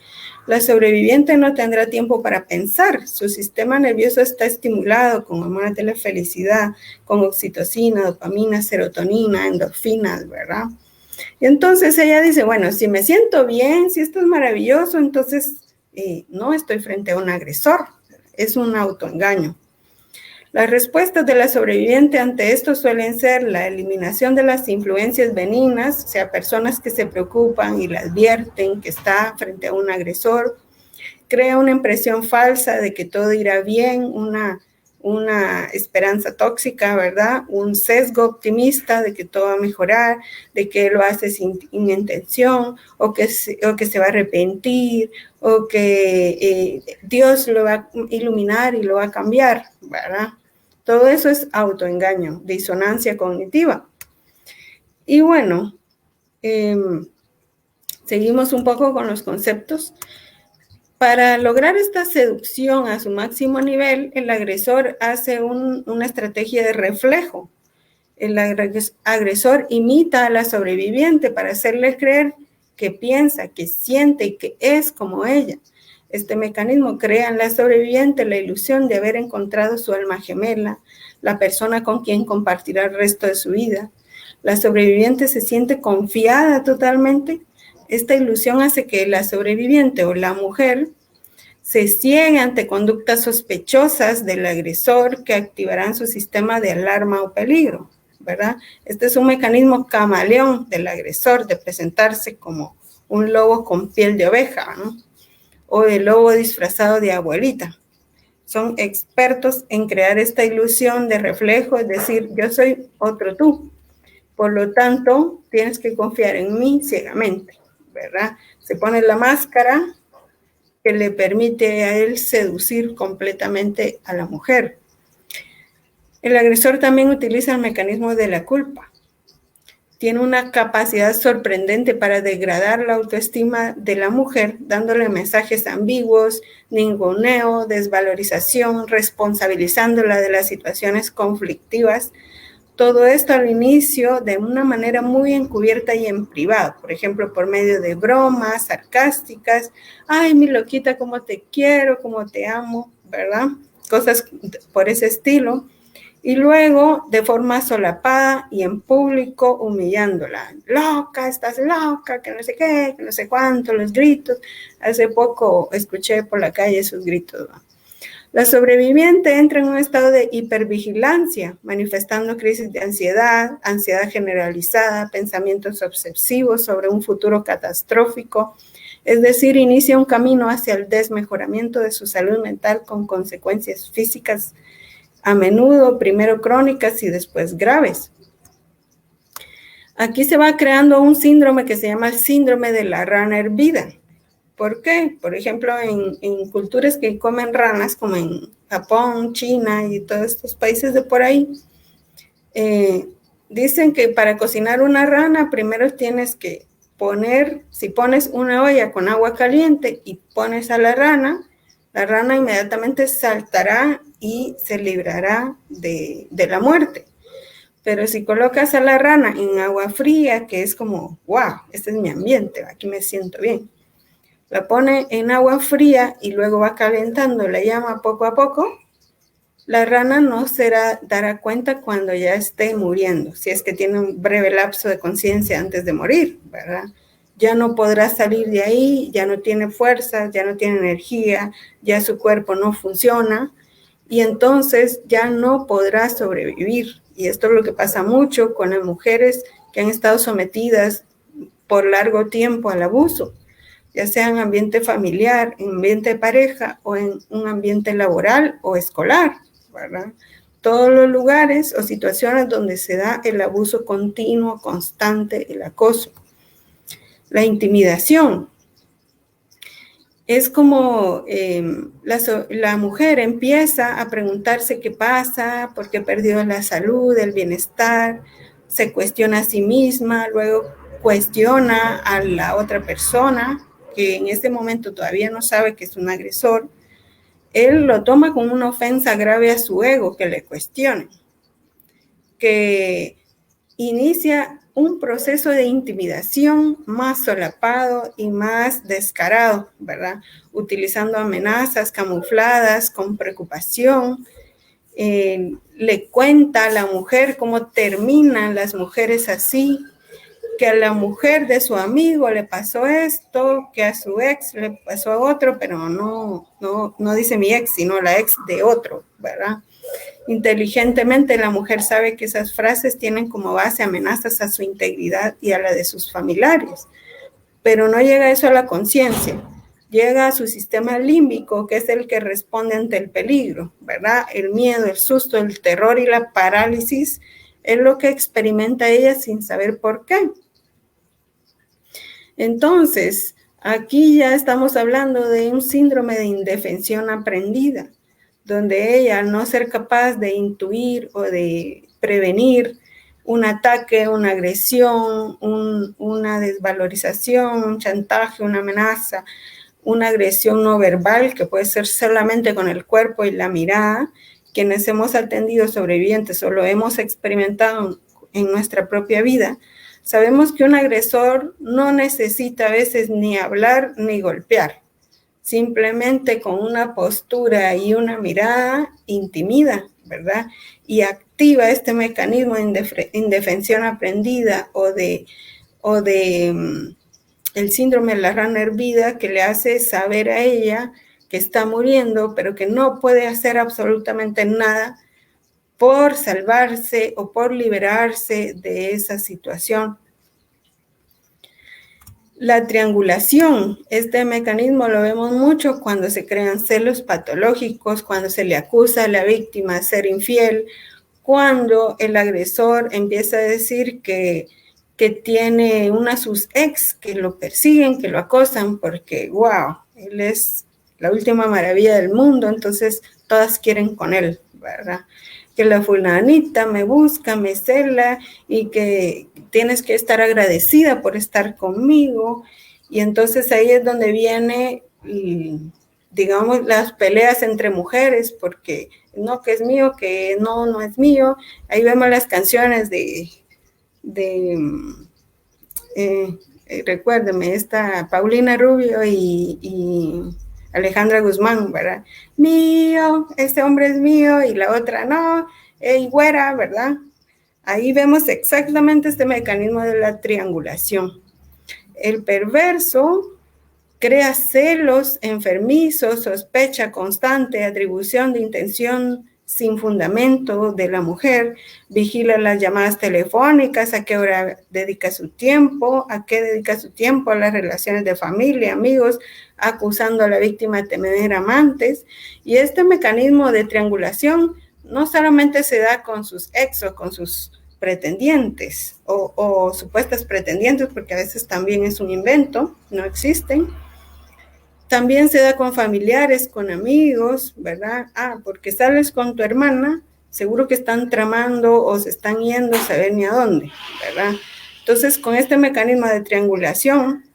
[SPEAKER 2] la sobreviviente no tendrá tiempo para pensar. Su sistema nervioso está estimulado con hormonas de la felicidad, con oxitocina, dopamina, serotonina, endorfinas, ¿verdad? Y entonces ella dice, bueno, si me siento bien, si esto es maravilloso, entonces no estoy frente a un agresor, es un autoengaño. Las respuestas de la sobreviviente ante esto suelen ser la eliminación de las influencias benignas, o sea, personas que se preocupan y la advierten que está frente a un agresor, crea una impresión falsa de que todo irá bien, una esperanza tóxica, ¿verdad? Un sesgo optimista de que todo va a mejorar, de que lo hace sin intención, o que se va a arrepentir, o que Dios lo va a iluminar y lo va a cambiar, ¿verdad? Todo eso es autoengaño, disonancia cognitiva. Y bueno, seguimos un poco con los conceptos. Para lograr esta seducción a su máximo nivel, el agresor hace una estrategia de reflejo. El agresor imita a la sobreviviente para hacerle creer que piensa, que siente y que es como ella. Este mecanismo crea en la sobreviviente la ilusión de haber encontrado su alma gemela, la persona con quien compartirá el resto de su vida. La sobreviviente se siente confiada totalmente. Esta ilusión hace que la sobreviviente o la mujer se ciegue ante conductas sospechosas del agresor que activarán su sistema de alarma o peligro. ¿verdad? Este es un mecanismo camaleón del agresor de presentarse como un lobo con piel de oveja, ¿no? O el lobo disfrazado de abuelita. Son expertos en crear esta ilusión de reflejo, es decir, yo soy otro tú. Por lo tanto, tienes que confiar en mí ciegamente, ¿verdad? Se pone la máscara que le permite a él seducir completamente a la mujer. El agresor también utiliza el mecanismo de la culpa. Tiene una capacidad sorprendente para degradar la autoestima de la mujer, dándole mensajes ambiguos, ninguneo, desvalorización, responsabilizándola de las situaciones conflictivas. Todo esto al inicio de una manera muy encubierta y en privado, por ejemplo, por medio de bromas sarcásticas. Ay, mi loquita, cómo te quiero, cómo te amo, ¿verdad? Cosas por ese estilo. Y luego, de forma solapada y en público, humillándola. Loca, estás loca, que no sé qué, que no sé cuánto, los gritos. Hace poco escuché por la calle esos gritos, ¿no? La sobreviviente entra en un estado de hipervigilancia, manifestando crisis de ansiedad, ansiedad generalizada, pensamientos obsesivos sobre un futuro catastrófico, es decir, inicia un camino hacia el desmejoramiento de su salud mental con consecuencias físicas, a menudo primero crónicas y después graves. Aquí se va creando un síndrome que se llama el síndrome de la rana hervida. ¿Por qué? Por ejemplo, en culturas que comen ranas, como en Japón, China y todos estos países de por ahí, dicen que para cocinar una rana primero tienes que poner, si pones una olla con agua caliente y pones a la rana inmediatamente saltará y se librará de la muerte. Pero si colocas a la rana en agua fría, que es como, wow, este es mi ambiente, aquí me siento bien. La pone en agua fría y luego va calentando la llama poco a poco, la rana no se dará cuenta cuando ya esté muriendo, si es que tiene un breve lapso de conciencia antes de morir, ¿verdad? Ya no podrá salir de ahí, ya no tiene fuerza, ya no tiene energía, ya su cuerpo no funciona y entonces ya no podrá sobrevivir. Y esto es lo que pasa mucho con las mujeres que han estado sometidas por largo tiempo al abuso, ya sea en ambiente familiar, en ambiente de pareja o en un ambiente laboral o escolar, ¿verdad? Todos los lugares o situaciones donde se da el abuso continuo, constante, el acoso. La intimidación. Es como la mujer empieza a preguntarse qué pasa, por qué perdió la salud, el bienestar, se cuestiona a sí misma, luego cuestiona a la otra persona, que en este momento todavía no sabe que es un agresor. Él lo toma como una ofensa grave a su ego, que le cuestione, que inicia un proceso de intimidación más solapado y más descarado, ¿verdad? Utilizando amenazas camufladas con preocupación. Le cuenta a la mujer cómo terminan las mujeres así, que a la mujer de su amigo le pasó esto, que a su ex le pasó a otro, pero no dice mi ex, sino la ex de otro, ¿verdad? Inteligentemente la mujer sabe que esas frases tienen como base amenazas a su integridad y a la de sus familiares, pero no llega eso a la conciencia, llega a su sistema límbico, que es el que responde ante el peligro, ¿verdad? El miedo, el susto, el terror y la parálisis es lo que experimenta ella sin saber por qué. Entonces, aquí ya estamos hablando de un síndrome de indefensión aprendida, donde ella, al no ser capaz de intuir o de prevenir un ataque, una agresión, una desvalorización, un chantaje, una amenaza, una agresión no verbal, que puede ser solamente con el cuerpo y la mirada, quienes hemos atendido sobrevivientes o lo hemos experimentado en nuestra propia vida, sabemos que un agresor no necesita a veces ni hablar ni golpear. Simplemente con una postura y una mirada intimida, ¿verdad? Y activa este mecanismo de indefensión aprendida o de el síndrome de la rana hervida, que le hace saber a ella que está muriendo, pero que no puede hacer absolutamente nada por salvarse o por liberarse de esa situación. La triangulación, este mecanismo lo vemos mucho cuando se crean celos patológicos, cuando se le acusa a la víctima de ser infiel, cuando el agresor empieza a decir que tiene una sus ex que lo persiguen, que lo acosan porque, wow, él es la última maravilla del mundo, entonces todas quieren con él, ¿verdad? Que la fulanita me busca, me cela y que tienes que estar agradecida por estar conmigo. Y entonces ahí es donde viene, digamos, las peleas entre mujeres, porque no, que es mío, que no es mío. Ahí vemos las canciones recuérdeme, esta Paulina Rubio y Alejandra Guzmán, ¿verdad? Mío, este hombre es mío y la otra no, y güera, ¿verdad? Ahí vemos exactamente este mecanismo de la triangulación. El perverso crea celos enfermizos, sospecha constante, atribución de intención sin fundamento de la mujer, vigila las llamadas telefónicas, a qué hora dedica su tiempo, a qué dedica su tiempo, a las relaciones de familia, amigos, acusando a la víctima de tener amantes. Y este mecanismo de triangulación no solamente se da con sus ex o con sus pretendientes o supuestas pretendientes, porque a veces también es un invento, no existen. También se da con familiares, con amigos, ¿verdad? Porque sales con tu hermana, seguro que están tramando o se están yendo a saber ni a dónde, ¿verdad? Entonces, con este mecanismo de triangulación,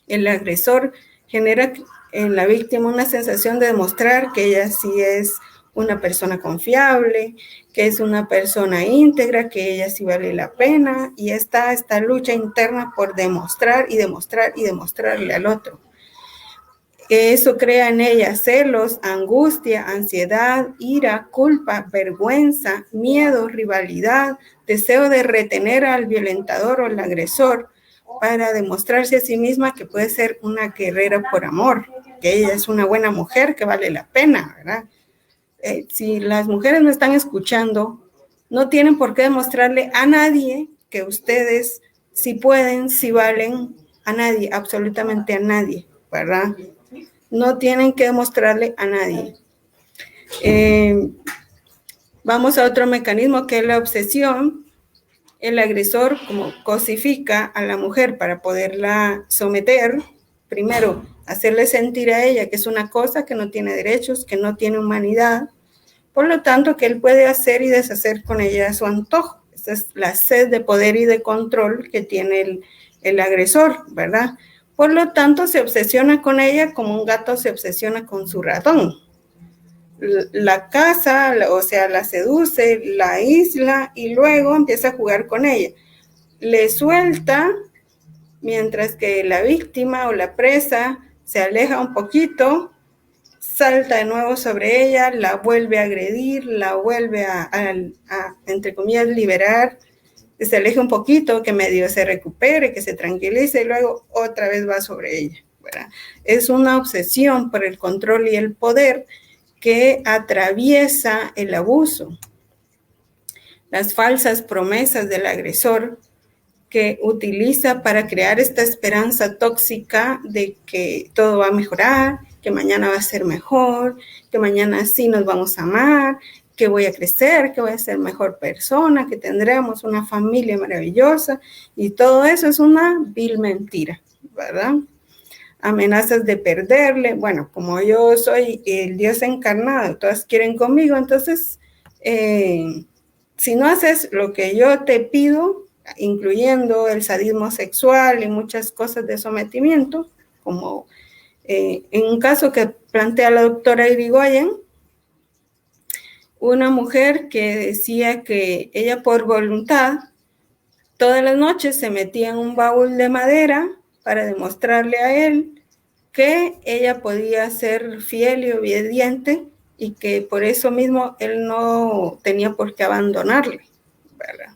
[SPEAKER 2] el agresor genera en la víctima una sensación de demostrar que ella sí es una persona confiable, que es una persona íntegra, que ella sí vale la pena, y está esta lucha interna por demostrar y demostrar y demostrarle al otro. Eso crea en ella celos, angustia, ansiedad, ira, culpa, vergüenza, miedo, rivalidad, deseo de retener al violentador o al agresor para demostrarse a sí misma que puede ser una guerrera por amor, que ella es una buena mujer, que vale la pena, ¿verdad? Si las mujeres no están escuchando, no tienen por qué demostrarle a nadie que ustedes sí pueden, sí valen, a nadie, absolutamente a nadie, ¿verdad? No tienen que demostrarle a nadie. Vamos a otro mecanismo que es la obsesión. El agresor como cosifica a la mujer para poderla someter. Primero, hacerle sentir a ella que es una cosa, que no tiene derechos, que no tiene humanidad. Por lo tanto, que él puede hacer y deshacer con ella a su antojo. Esa es la sed de poder y de control que tiene el agresor, ¿verdad? Por lo tanto, se obsesiona con ella como un gato se obsesiona con su ratón. La caza, o sea, la seduce, la aísla y luego empieza a jugar con ella. Le suelta, mientras que la víctima o la presa se aleja un poquito, salta de nuevo sobre ella, la vuelve a agredir, la vuelve a entre comillas, liberar, que se aleje un poquito, que medio se recupere, que se tranquilice y luego otra vez va sobre ella, ¿verdad? Es una obsesión por el control y el poder que atraviesa el abuso. Las falsas promesas del agresor que utiliza para crear esta esperanza tóxica de que todo va a mejorar, que mañana va a ser mejor, que mañana sí nos vamos a amar, que voy a crecer, que voy a ser mejor persona, que tendremos una familia maravillosa, y todo eso es una vil mentira, ¿verdad? Amenazas de perderle, bueno, como yo soy el Dios encarnado, todas quieren conmigo, entonces, si no haces lo que yo te pido, incluyendo el sadismo sexual y muchas cosas de sometimiento, como en un caso que plantea la doctora Irigoyen, una mujer que decía que ella por voluntad todas las noches se metía en un baúl de madera para demostrarle a él que ella podía ser fiel y obediente y que por eso mismo él no tenía por qué abandonarle, ¿verdad?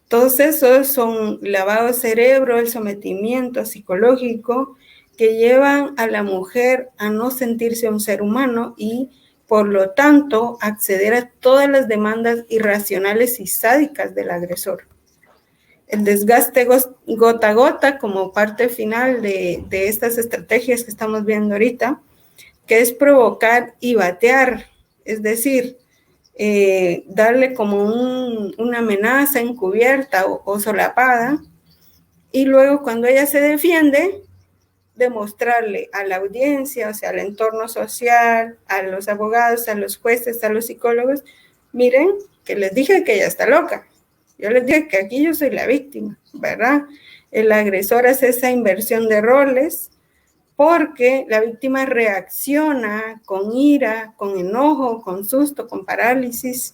[SPEAKER 2] Todos esos son lavado de cerebro, el sometimiento psicológico que llevan a la mujer a no sentirse un ser humano y por lo tanto, acceder a todas las demandas irracionales y sádicas del agresor. El desgaste gota a gota como parte final de estas estrategias que estamos viendo ahorita, que es provocar y batear, es decir, darle como una amenaza encubierta o solapada, y luego cuando ella se defiende, demostrarle a la audiencia, o sea, al entorno social, a los abogados, a los jueces, a los psicólogos, miren, que les dije que ella está loca. Yo les dije que aquí yo soy la víctima, ¿verdad? El agresor hace esa inversión de roles porque la víctima reacciona con ira, con enojo, con susto, con parálisis,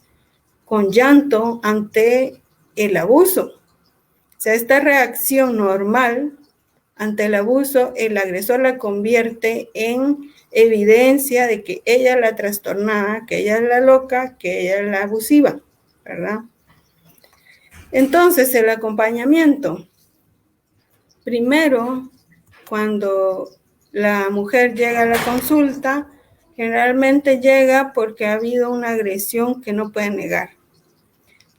[SPEAKER 2] con llanto ante el abuso. O sea, esta reacción normal ante el abuso, el agresor la convierte en evidencia de que ella es la trastornada, que ella es la loca, que ella es la abusiva, ¿verdad? Entonces, el acompañamiento. Primero, cuando la mujer llega a la consulta, generalmente llega porque ha habido una agresión que no puede negar.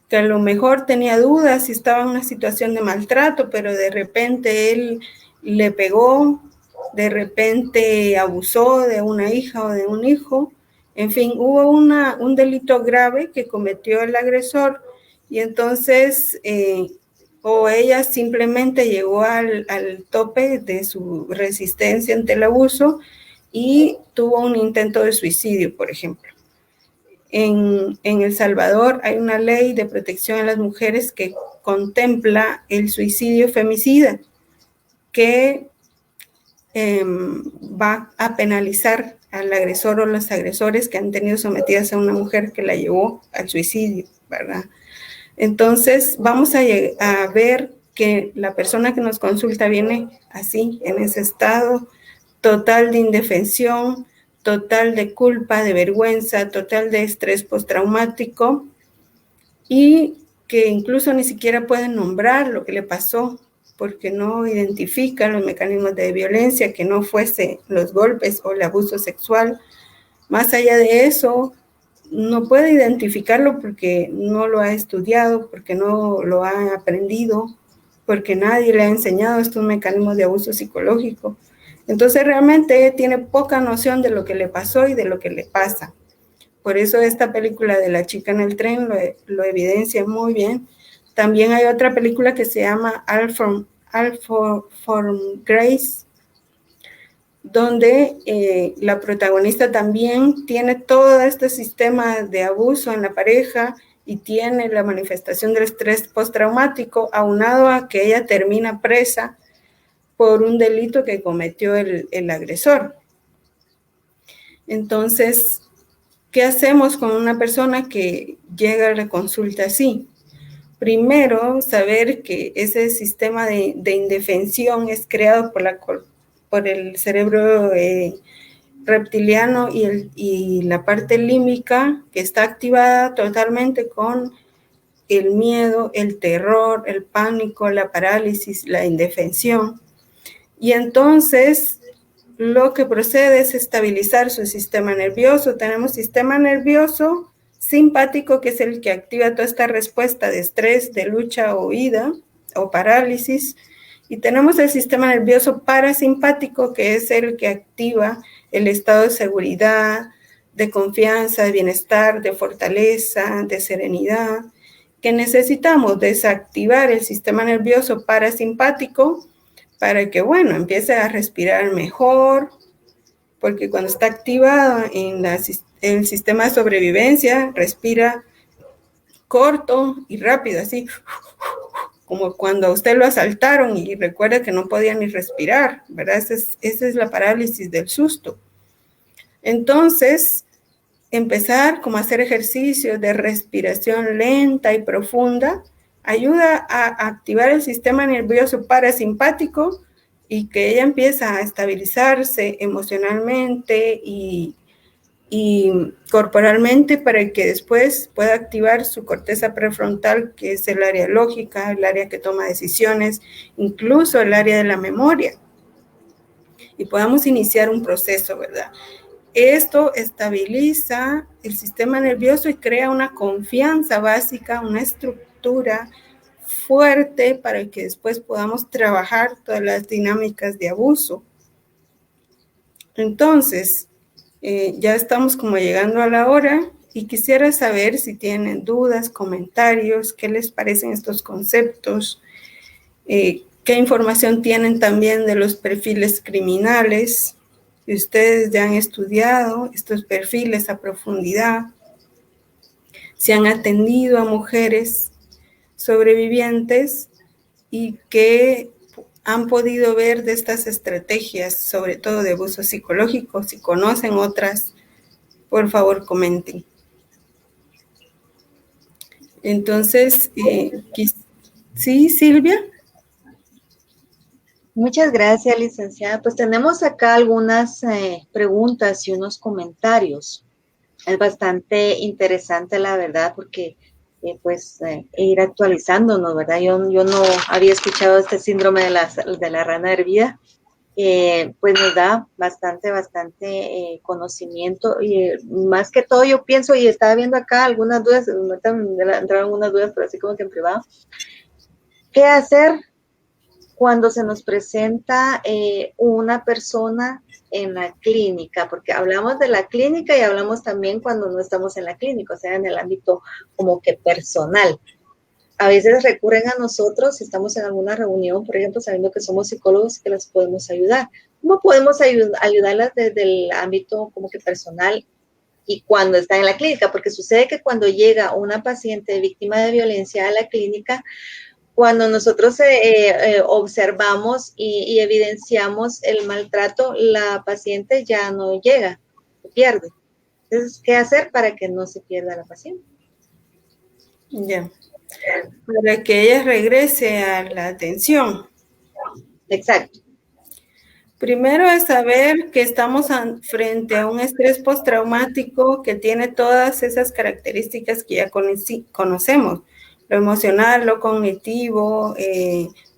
[SPEAKER 2] Que a lo mejor tenía dudas si estaba en una situación de maltrato, pero de repente él le pegó, de repente abusó de una hija o de un hijo. En fin, hubo un delito grave que cometió el agresor y entonces o ella simplemente llegó al tope de su resistencia ante el abuso y tuvo un intento de suicidio, por ejemplo. En El Salvador hay una ley de protección a las mujeres que contempla el suicidio femicida, que va a penalizar al agresor o los agresores que han tenido sometidas a una mujer que la llevó al suicidio, ¿verdad? Entonces, vamos a ver que la persona que nos consulta viene así, en ese estado total de indefensión, total de culpa, de vergüenza, total de estrés postraumático y que incluso ni siquiera puede nombrar lo que le pasó porque no identifica los mecanismos de violencia, que no fuese los golpes o el abuso sexual. Más allá de eso, no puede identificarlo porque no lo ha estudiado, porque no lo ha aprendido, porque nadie le ha enseñado estos mecanismos de abuso psicológico. Entonces realmente tiene poca noción de lo que le pasó y de lo que le pasa. Por eso esta película de La chica en el tren lo evidencia muy bien. También hay otra película que se llama All for Grace, donde la protagonista también tiene todo este sistema de abuso en la pareja y tiene la manifestación del estrés postraumático aunado a que ella termina presa por un delito que cometió el agresor. Entonces, ¿qué hacemos con una persona que llega a la consulta así? Primero, saber que ese sistema de indefensión es creado por el cerebro reptiliano y la parte límbica que está activada totalmente con el miedo, el terror, el pánico, la parálisis, la indefensión. Y entonces lo que procede es estabilizar su sistema nervioso. Tenemos sistema nervioso simpático, que es el que activa toda esta respuesta de estrés, de lucha o huida o parálisis. Y tenemos el sistema nervioso parasimpático, que es el que activa el estado de seguridad, de confianza, de bienestar, de fortaleza, de serenidad, que necesitamos desactivar el sistema nervioso parasimpático para que, bueno, empiece a respirar mejor, porque cuando está activado en el sistema de sobrevivencia, respira corto y rápido, así, como cuando a usted lo asaltaron y recuerda que no podía ni respirar, ¿verdad? Esa es la parálisis del susto. Entonces, empezar como a hacer ejercicios de respiración lenta y profunda ayuda a activar el sistema nervioso parasimpático y que ella empieza a estabilizarse emocionalmente y corporalmente para que después pueda activar su corteza prefrontal, que es el área lógica, el área que toma decisiones, incluso el área de la memoria. Y podamos iniciar un proceso, ¿verdad? Esto estabiliza el sistema nervioso y crea una confianza básica, una estructura fuerte para que después podamos trabajar todas las dinámicas de abuso. Entonces, ya estamos como llegando a la hora y quisiera saber si tienen dudas, comentarios, qué les parecen estos conceptos, qué información tienen también de los perfiles criminales, si ustedes ya han estudiado estos perfiles a profundidad, si han atendido a mujeres sobrevivientes y qué han podido ver de estas estrategias, sobre todo de abuso psicológico. Si conocen otras, por favor comenten. Entonces, sí, Silvia.
[SPEAKER 1] Muchas gracias, licenciada. Pues tenemos acá algunas preguntas y unos comentarios. Es bastante interesante, la verdad, porque ir actualizándonos, ¿verdad? Yo no había escuchado este síndrome de la rana hervida. Pues nos da bastante conocimiento y más que todo yo pienso y estaba viendo acá algunas dudas, me entraron algunas dudas, pero así como que en privado. ¿Qué hacer cuando se nos presenta una persona en la clínica? Porque hablamos de la clínica y hablamos también cuando no estamos en la clínica, o sea, en el ámbito como que personal. A veces recurren a nosotros si estamos en alguna reunión, por ejemplo, sabiendo que somos psicólogos que las podemos ayudar. ¿Cómo podemos ayudarlas desde el ámbito como que personal y cuando está en la clínica? Porque sucede que cuando llega una paciente víctima de violencia a la clínica, cuando nosotros observamos y evidenciamos el maltrato, la paciente ya no llega, se pierde. Entonces, ¿qué hacer para que no se pierda la paciente?
[SPEAKER 2] Ya. Para que ella regrese a la atención.
[SPEAKER 1] Exacto.
[SPEAKER 2] Primero es saber que estamos frente a un estrés postraumático que tiene todas esas características que ya conocemos, lo emocional, lo cognitivo,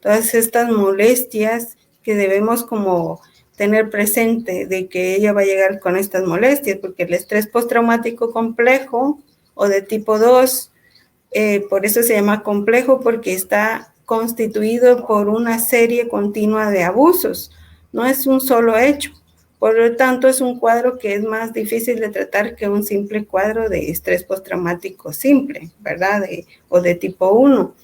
[SPEAKER 2] todas estas molestias que debemos como tener presente de que ella va a llegar con estas molestias, porque el estrés postraumático complejo o de tipo 2, por eso se llama complejo, porque está constituido por una serie continua de abusos. No es un solo hecho, por lo tanto es un cuadro que es más difícil de tratar que un simple cuadro de estrés postraumático simple, ¿verdad? O de tipo 1.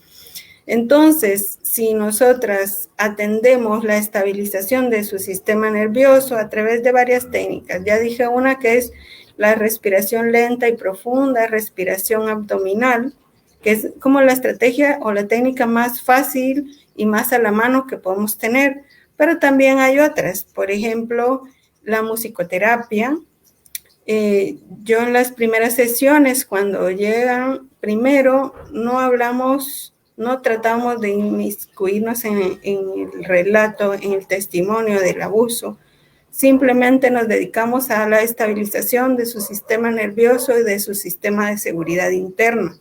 [SPEAKER 2] Entonces, si nosotras atendemos la estabilización de su sistema nervioso a través de varias técnicas, ya dije una que es la respiración lenta y profunda, respiración abdominal, que es como la estrategia o la técnica más fácil y más a la mano que podemos tener, pero también hay otras, por ejemplo, la musicoterapia. Yo en las primeras sesiones, cuando llegan, primero no tratamos de inmiscuirnos en el relato, en el testimonio del abuso, simplemente nos dedicamos a la estabilización de su sistema nervioso y de su sistema de seguridad interna.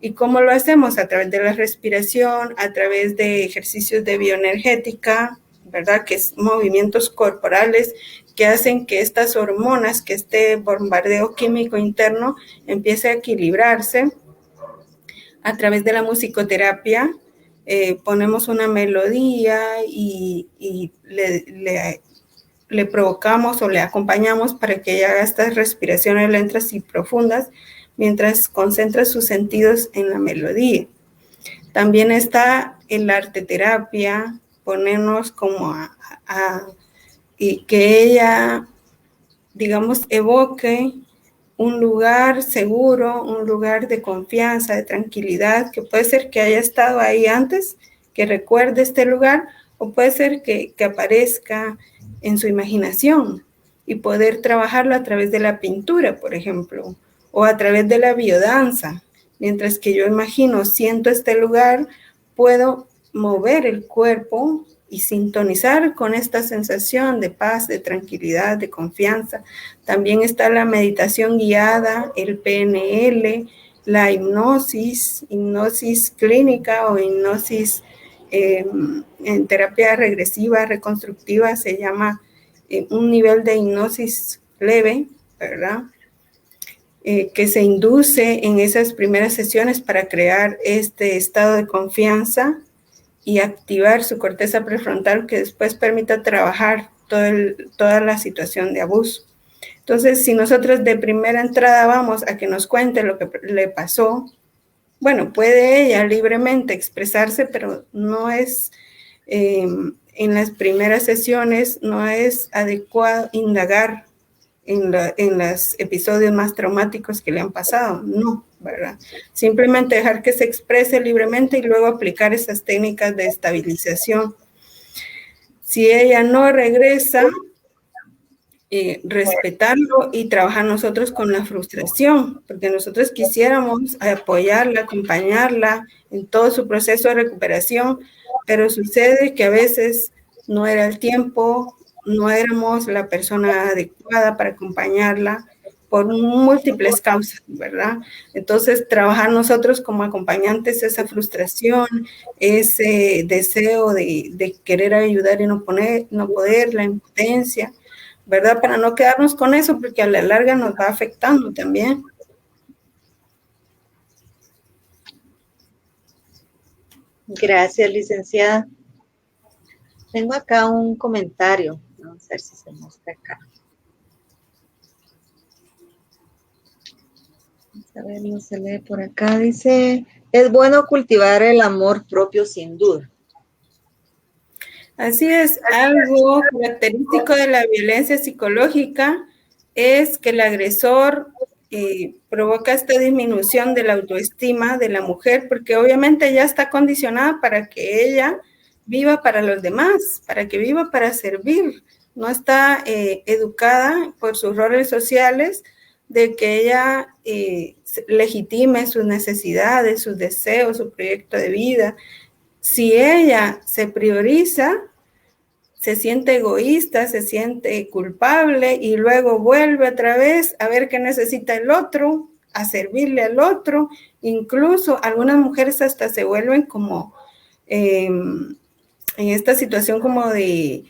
[SPEAKER 2] ¿Y cómo lo hacemos? A través de la respiración, a través de ejercicios de bioenergética, ¿verdad? Que es movimientos corporales que hacen que estas hormonas, que este bombardeo químico interno empiece a equilibrarse. A través de la musicoterapia ponemos una melodía y le provocamos o le acompañamos para que ella haga estas respiraciones lentas y profundas mientras concentra sus sentidos en la melodía. También está el arte terapia, ponernos como y que ella, digamos, evoque un lugar seguro, un lugar de confianza, de tranquilidad, que puede ser que haya estado ahí antes, que recuerde este lugar, o puede ser que aparezca en su imaginación y poder trabajarlo a través de la pintura, por ejemplo, o a través de la biodanza. Mientras que yo imagino, siento este lugar, puedo mover el cuerpo y sintonizar con esta sensación de paz, de tranquilidad, de confianza. También está la meditación guiada, el PNL, la hipnosis clínica o hipnosis en terapia regresiva, reconstructiva, se llama un nivel de hipnosis leve, ¿verdad? Que se induce en esas primeras sesiones para crear este estado de confianza y activar su corteza prefrontal que después permita trabajar toda la situación de abuso. Entonces, si nosotros de primera entrada vamos a que nos cuente lo que le pasó, bueno, puede ella libremente expresarse, pero no es, en las primeras sesiones, no es adecuado indagar en los episodios más traumáticos que le han pasado, no, ¿verdad? Simplemente dejar que se exprese libremente y luego aplicar esas técnicas de estabilización. Si ella no regresa, respetarlo y trabajar nosotros con la frustración, porque nosotros quisiéramos apoyarla, acompañarla en todo su proceso de recuperación, pero sucede que a veces no era el tiempo, no éramos la persona adecuada para acompañarla por múltiples causas, ¿verdad? Entonces, trabajar nosotros como acompañantes esa frustración, ese deseo de querer ayudar y no poder, la impotencia, ¿verdad? Para no quedarnos con eso, porque a la larga nos va afectando también.
[SPEAKER 1] Gracias, licenciada. Tengo acá un comentario. Vamos a ver si se muestra acá. Vamos a ver, no se lee por acá. Dice, es bueno cultivar el amor propio sin duda.
[SPEAKER 2] Así es, algo característico de la violencia psicológica es que el agresor provoca esta disminución de la autoestima de la mujer, porque obviamente ya está condicionada para que ella viva para los demás, para que viva para servir. No está educada por sus roles sociales de que ella legitime sus necesidades, sus deseos, su proyecto de vida. Si ella se prioriza, se siente egoísta, se siente culpable y luego vuelve otra vez a ver qué necesita el otro, a servirle al otro. Incluso algunas mujeres hasta se vuelven como en esta situación como de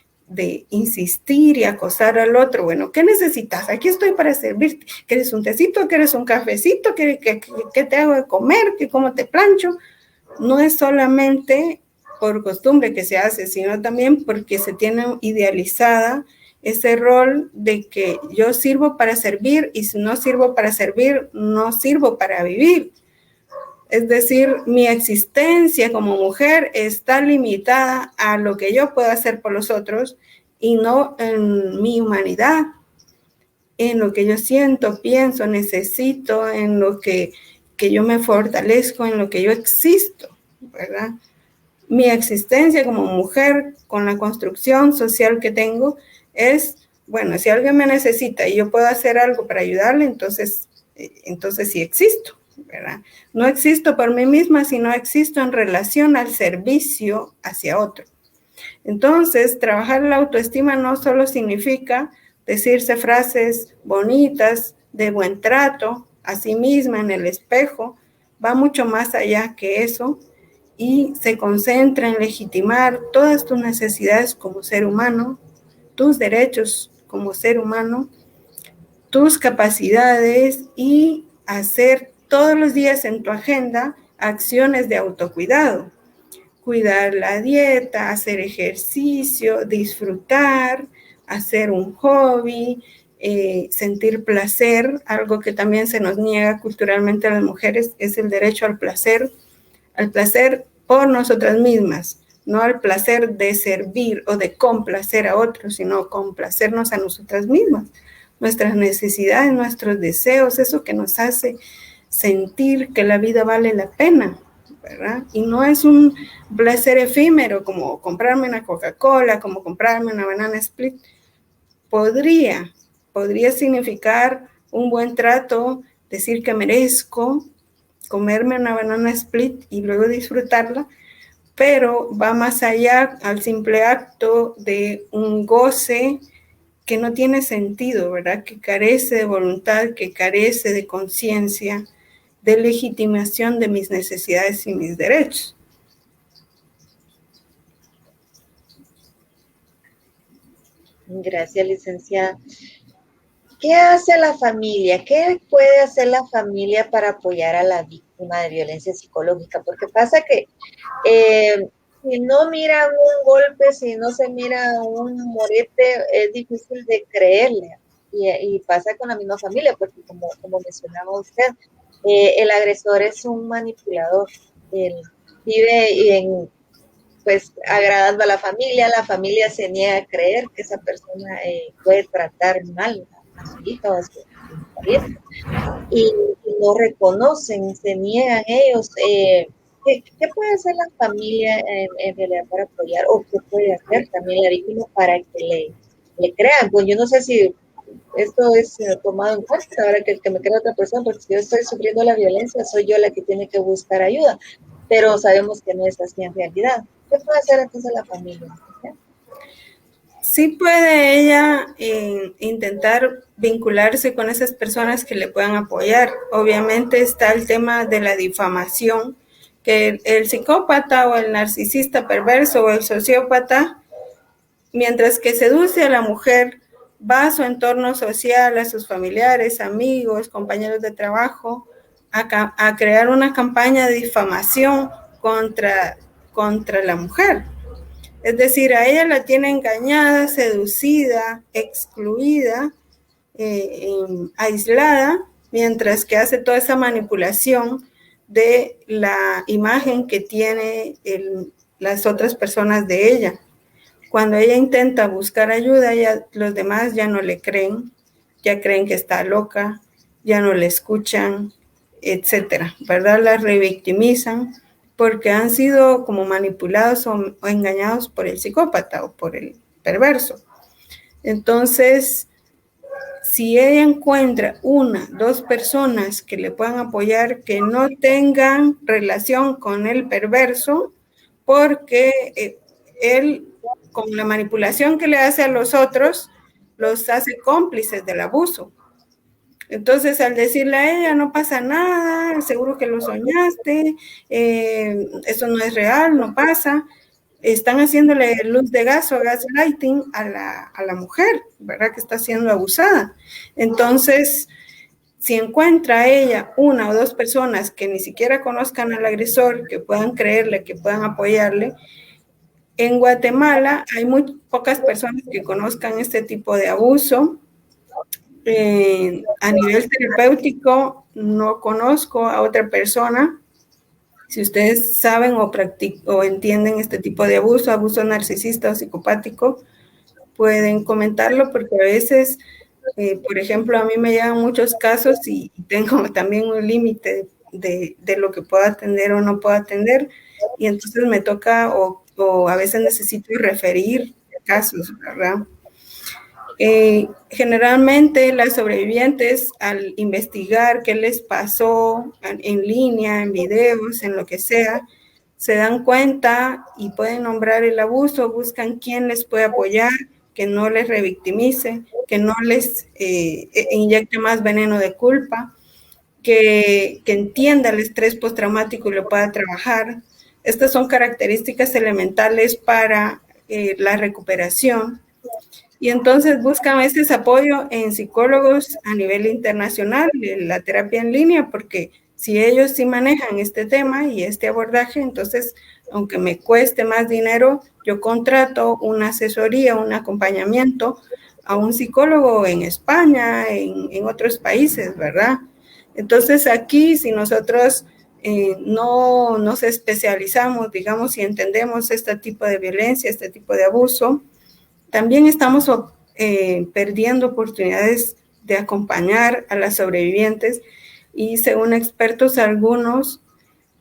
[SPEAKER 2] insistir y acosar al otro. Bueno, ¿qué necesitas? Aquí estoy para servirte. ¿Quieres un tecito? ¿Quieres un cafecito? ¿Qué te hago de comer? ¿Cómo te plancho? No es solamente por costumbre que se hace, sino también porque se tiene idealizada ese rol de que yo sirvo para servir y si no sirvo para servir, no sirvo para vivir. Es decir, mi existencia como mujer está limitada a lo que yo puedo hacer por los otros y no en mi humanidad, en lo que yo siento, pienso, necesito, en lo que yo me fortalezco, en lo que yo existo, ¿verdad? Mi existencia como mujer con la construcción social que tengo es, bueno, si alguien me necesita y yo puedo hacer algo para ayudarle, entonces sí existo, ¿verdad? No existo por mí misma, sino existo en relación al servicio hacia otro. Entonces, trabajar la autoestima no solo significa decirse frases bonitas, de buen trato, a sí misma en el espejo, va mucho más allá que eso y se concentra en legitimar todas tus necesidades como ser humano, tus derechos como ser humano, tus capacidades y hacer todos los días en tu agenda acciones de autocuidado. Cuidar la dieta, hacer ejercicio, disfrutar, hacer un hobby, sentir placer, algo que también se nos niega culturalmente a las mujeres, es el derecho al placer por nosotras mismas, no al placer de servir o de complacer a otros, sino complacernos a nosotras mismas, nuestras necesidades, nuestros deseos, eso que nos hace sentir que la vida vale la pena, ¿verdad? Y no es un placer efímero como comprarme una Coca-Cola, como comprarme una banana split. Podría significar un buen trato, decir que merezco comerme una banana split y luego disfrutarla, pero va más allá al simple acto de un goce que no tiene sentido, ¿verdad? Que carece de voluntad, que carece de conciencia, de legitimación de mis necesidades y mis derechos.
[SPEAKER 1] Gracias, licenciada. ¿Qué hace la familia? ¿Qué puede hacer la familia para apoyar a la víctima de violencia psicológica? Porque pasa que si no mira un golpe, si no se mira un morete, es difícil de creerle. Y pasa con la misma familia, porque como mencionaba usted, el agresor es un manipulador. Él vive pues agradando a la familia se niega a creer que esa persona puede tratar mal a su hija o a su pariente y no reconocen, se niegan ellos. ¿Qué puede hacer la familia en realidad para apoyar o qué puede hacer también la víctima para que le crean? Pues yo no sé si esto es tomado en cuenta ahora que me crea otra persona, porque si yo estoy sufriendo la violencia, soy yo la que tiene que buscar ayuda, pero sabemos que no es así en realidad. ¿Qué puede hacer entonces la familia?
[SPEAKER 2] Sí puede ella intentar vincularse con esas personas que le puedan apoyar. Obviamente está el tema de la difamación, que el psicópata o el narcisista perverso o el sociópata, mientras que seduce a la mujer, va a su entorno social, a sus familiares, amigos, compañeros de trabajo, a crear una campaña de difamación contra la mujer. Es decir, a ella la tiene engañada, seducida, excluida, aislada, mientras que hace toda esa manipulación de la imagen que tiene las otras personas de ella. Cuando ella intenta buscar ayuda, los demás ya no le creen, ya creen que está loca, ya no le escuchan, etcétera, ¿verdad? La revictimizan porque han sido como manipulados o engañados por el psicópata o por el perverso. Entonces, si ella encuentra una, dos personas que le puedan apoyar, que no tengan relación con el perverso, porque él, con la manipulación que le hace a los otros, los hace cómplices del abuso. Entonces, al decirle a ella, no pasa nada, seguro que lo soñaste, eso no es real, no pasa, están haciéndole luz de gas o gaslighting a la mujer, ¿verdad? Que está siendo abusada. Entonces, si encuentra a ella una o dos personas que ni siquiera conozcan al agresor, que puedan creerle, que puedan apoyarle, en Guatemala hay muy pocas personas que conozcan este tipo de abuso. A nivel terapéutico, no conozco a otra persona. Si ustedes saben o entienden este tipo de abuso narcisista o psicopático, pueden comentarlo porque a veces, por ejemplo, a mí me llegan muchos casos y tengo también un límite de lo que puedo atender o no puedo atender y entonces me toca o a veces necesito referir casos, ¿verdad? Generalmente las sobrevivientes al investigar qué les pasó en línea, en videos, en lo que sea, se dan cuenta y pueden nombrar el abuso, buscan quién les puede apoyar, que no les revictimice, que no les inyecte más veneno de culpa, que entienda el estrés postraumático y lo pueda trabajar. Estas son características elementales para la recuperación. Y entonces buscan este apoyo en psicólogos a nivel internacional, la terapia en línea, porque si ellos sí manejan este tema y este abordaje, entonces, aunque me cueste más dinero, yo contrato una asesoría, un acompañamiento a un psicólogo en España, en otros países, ¿verdad? Entonces, aquí, si nosotros no nos especializamos, digamos, y entendemos este tipo de violencia, este tipo de abuso, también estamos perdiendo oportunidades de acompañar a las sobrevivientes y según expertos algunos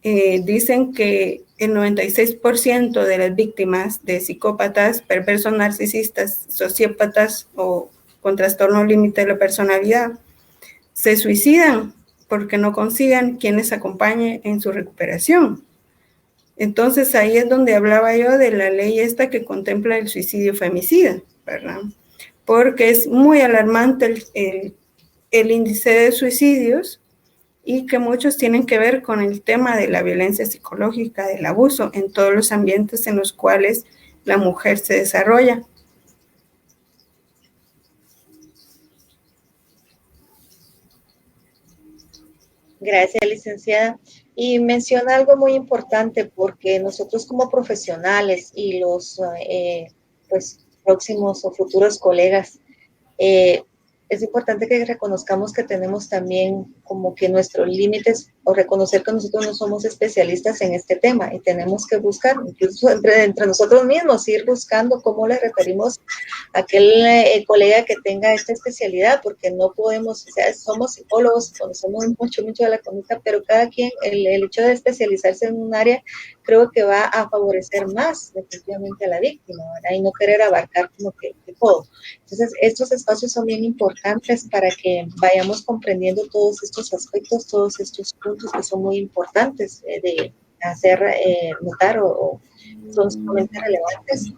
[SPEAKER 2] dicen que el 96% de las víctimas de psicópatas, perversos narcisistas, sociópatas o con trastorno límite de la personalidad se suicidan porque no consigan quien les acompañe en su recuperación. Entonces ahí es donde hablaba yo de la ley esta que contempla el suicidio femicida, ¿verdad? Porque es muy alarmante el índice de suicidios y que muchos tienen que ver con el tema de la violencia psicológica, del abuso en todos los ambientes en los cuales la mujer se desarrolla.
[SPEAKER 1] Gracias, licenciada. Y menciona algo muy importante porque nosotros como profesionales y los pues, próximos o futuros colegas, eh, es importante que reconozcamos que tenemos también como que nuestros límites o reconocer que nosotros no somos especialistas en este tema y tenemos que buscar, incluso entre nosotros mismos, ir buscando cómo le referimos a aquel colega que tenga esta especialidad, porque no podemos, o sea, somos psicólogos, conocemos mucho de la conducta, pero cada quien, el hecho de especializarse en un área, creo que va a favorecer más definitivamente a la víctima, ¿verdad? Y no querer abarcar como que todo. Entonces, estos espacios son bien importantes para que vayamos comprendiendo todos estos aspectos, todos estos puntos que son muy importantes de hacer notar o son sumamente relevantes.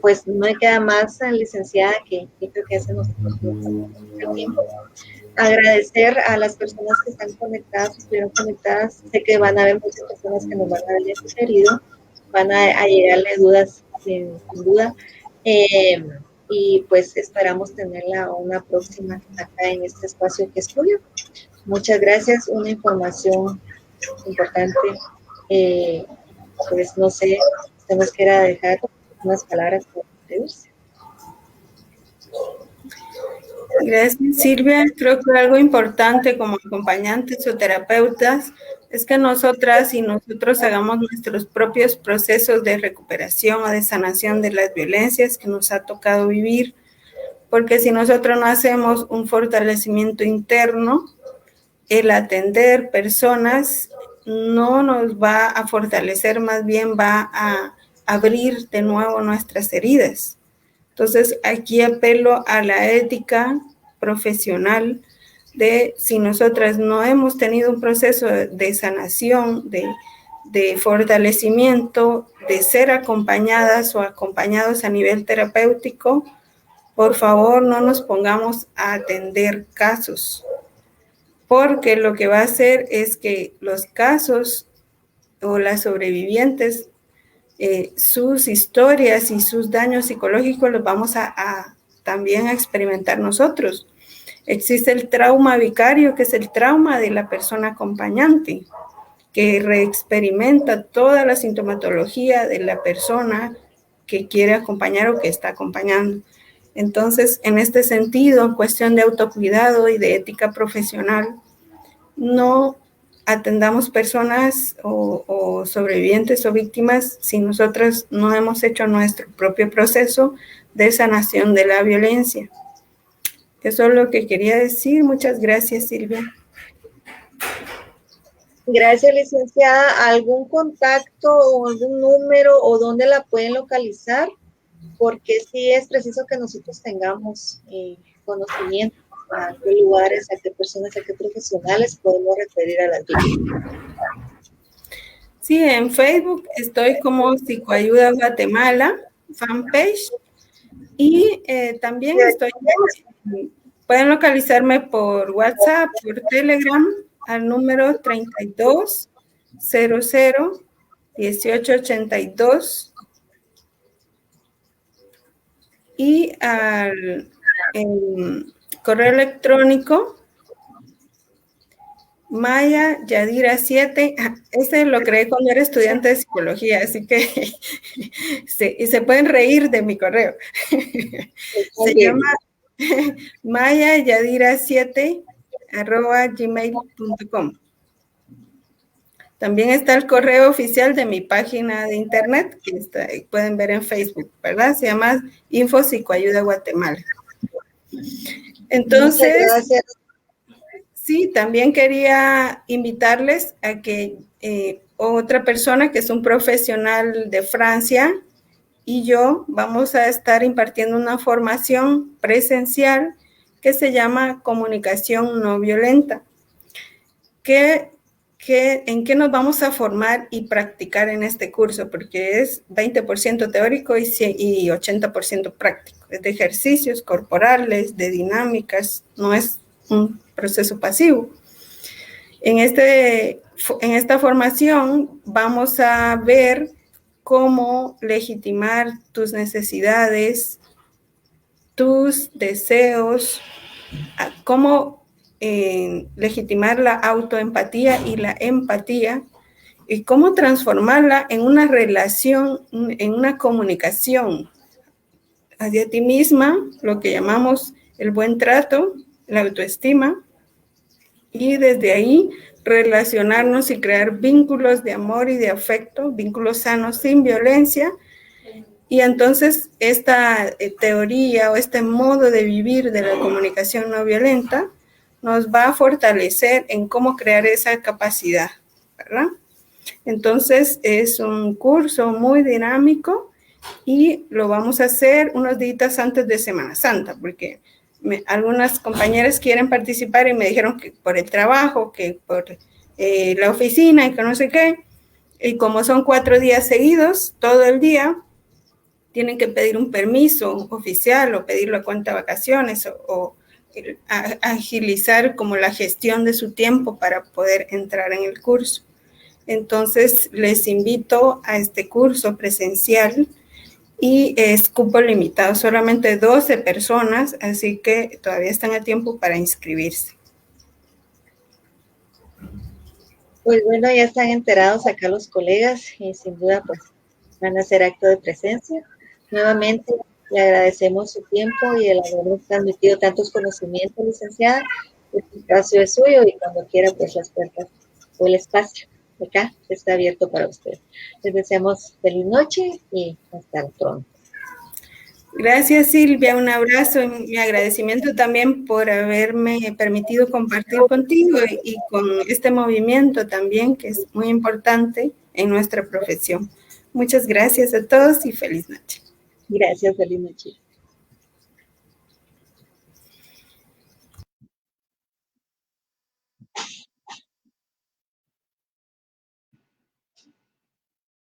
[SPEAKER 1] Pues no me queda más, licenciada, que creo que hace nosotros el tiempo. Agradecer a las personas que están conectadas, estuvieron conectadas. Sé que van a haber muchas personas que nos van a ver sugerido, van a llegarle dudas sin duda. Y pues esperamos tenerla una próxima acá en este espacio que es tuyo. Muchas gracias, una información importante. Pues no sé, usted nos quiera dejar unas palabras por despedirse.
[SPEAKER 2] Gracias, Silvia. Creo que algo importante como acompañantes o terapeutas es que nosotras y nosotros hagamos nuestros propios procesos de recuperación o de sanación de las violencias que nos ha tocado vivir, porque si nosotros no hacemos un fortalecimiento interno, el atender personas no nos va a fortalecer, más bien va a abrir de nuevo nuestras heridas. Entonces, aquí apelo a la ética profesional de si nosotras no hemos tenido un proceso de sanación, de fortalecimiento, de ser acompañadas o acompañados a nivel terapéutico, por favor no nos pongamos a atender casos, porque lo que va a hacer es que los casos o las sobrevivientes, sus historias y sus daños psicológicos los vamos a también a experimentar nosotros. Existe el trauma vicario, que es el trauma de la persona acompañante, que reexperimenta toda la sintomatología de la persona que quiere acompañar o que está acompañando. Entonces, en este sentido, en cuestión de autocuidado y de ética profesional, no atendamos personas o sobrevivientes o víctimas si nosotras no hemos hecho nuestro propio proceso de sanación de la violencia. Eso es lo que quería decir. Muchas gracias, Silvia.
[SPEAKER 1] Gracias, licenciada. ¿Algún contacto o algún número o dónde la pueden localizar? Porque sí es preciso que nosotros tengamos conocimiento a qué lugares, a qué personas, a qué profesionales podemos referir a las víctimas.
[SPEAKER 2] Sí, en Facebook estoy como Psicoayuda Guatemala, fanpage, y también pueden localizarme por WhatsApp, por Telegram, al número 3200 1882 y al correo electrónico Maya Yadira 7, ese lo creé cuando era estudiante de psicología, así que y se pueden reír de mi correo. Se llama Maya Yadira 7 @gmail.com. También está el correo oficial de mi página de internet, que pueden ver en Facebook, ¿verdad? Se llama Info Psicoayuda Guatemala. Entonces, sí, también quería invitarles a que otra persona que es un profesional de Francia y yo vamos a estar impartiendo una formación presencial que se llama Comunicación No Violenta. ¿En qué nos vamos a formar y practicar en este curso? Porque es 20% teórico y 80% práctico. Es de ejercicios corporales, de dinámicas, no es un proceso pasivo. En esta formación vamos a ver cómo legitimar tus necesidades, tus deseos, cómo legitimar la autoempatía y la empatía y cómo transformarla en una relación, en una comunicación hacia ti misma, lo que llamamos el buen trato, la autoestima, y desde ahí relacionarnos y crear vínculos de amor y de afecto, vínculos sanos sin violencia. Y entonces esta teoría o este modo de vivir de la comunicación no violenta nos va a fortalecer en cómo crear esa capacidad, ¿verdad? Entonces es un curso muy dinámico y lo vamos a hacer unos días antes de Semana Santa, porque algunas compañeras quieren participar y me dijeron que por el trabajo, que por la oficina y que no sé qué, y como son 4 días seguidos, todo el día, tienen que pedir un permiso oficial o pedir la cuenta de vacaciones o agilizar como la gestión de su tiempo para poder entrar en el curso. Entonces, les invito a este curso presencial y es cupo limitado, solamente 12 personas, así que todavía están a tiempo para inscribirse.
[SPEAKER 1] Pues bueno, ya están enterados acá los colegas y sin duda pues van a hacer acto de presencia. Nuevamente le agradecemos su tiempo y el habernos transmitido tantos conocimientos, licenciada. Este espacio es suyo y cuando quiera pues las puertas o el espacio acá está abierto para usted. Les deseamos feliz noche y hasta pronto.
[SPEAKER 2] Gracias, Silvia. Un abrazo y mi agradecimiento también por haberme permitido compartir contigo y con este movimiento también, que es muy importante en nuestra profesión. Muchas gracias a todos y feliz noche.
[SPEAKER 1] Gracias, feliz noche.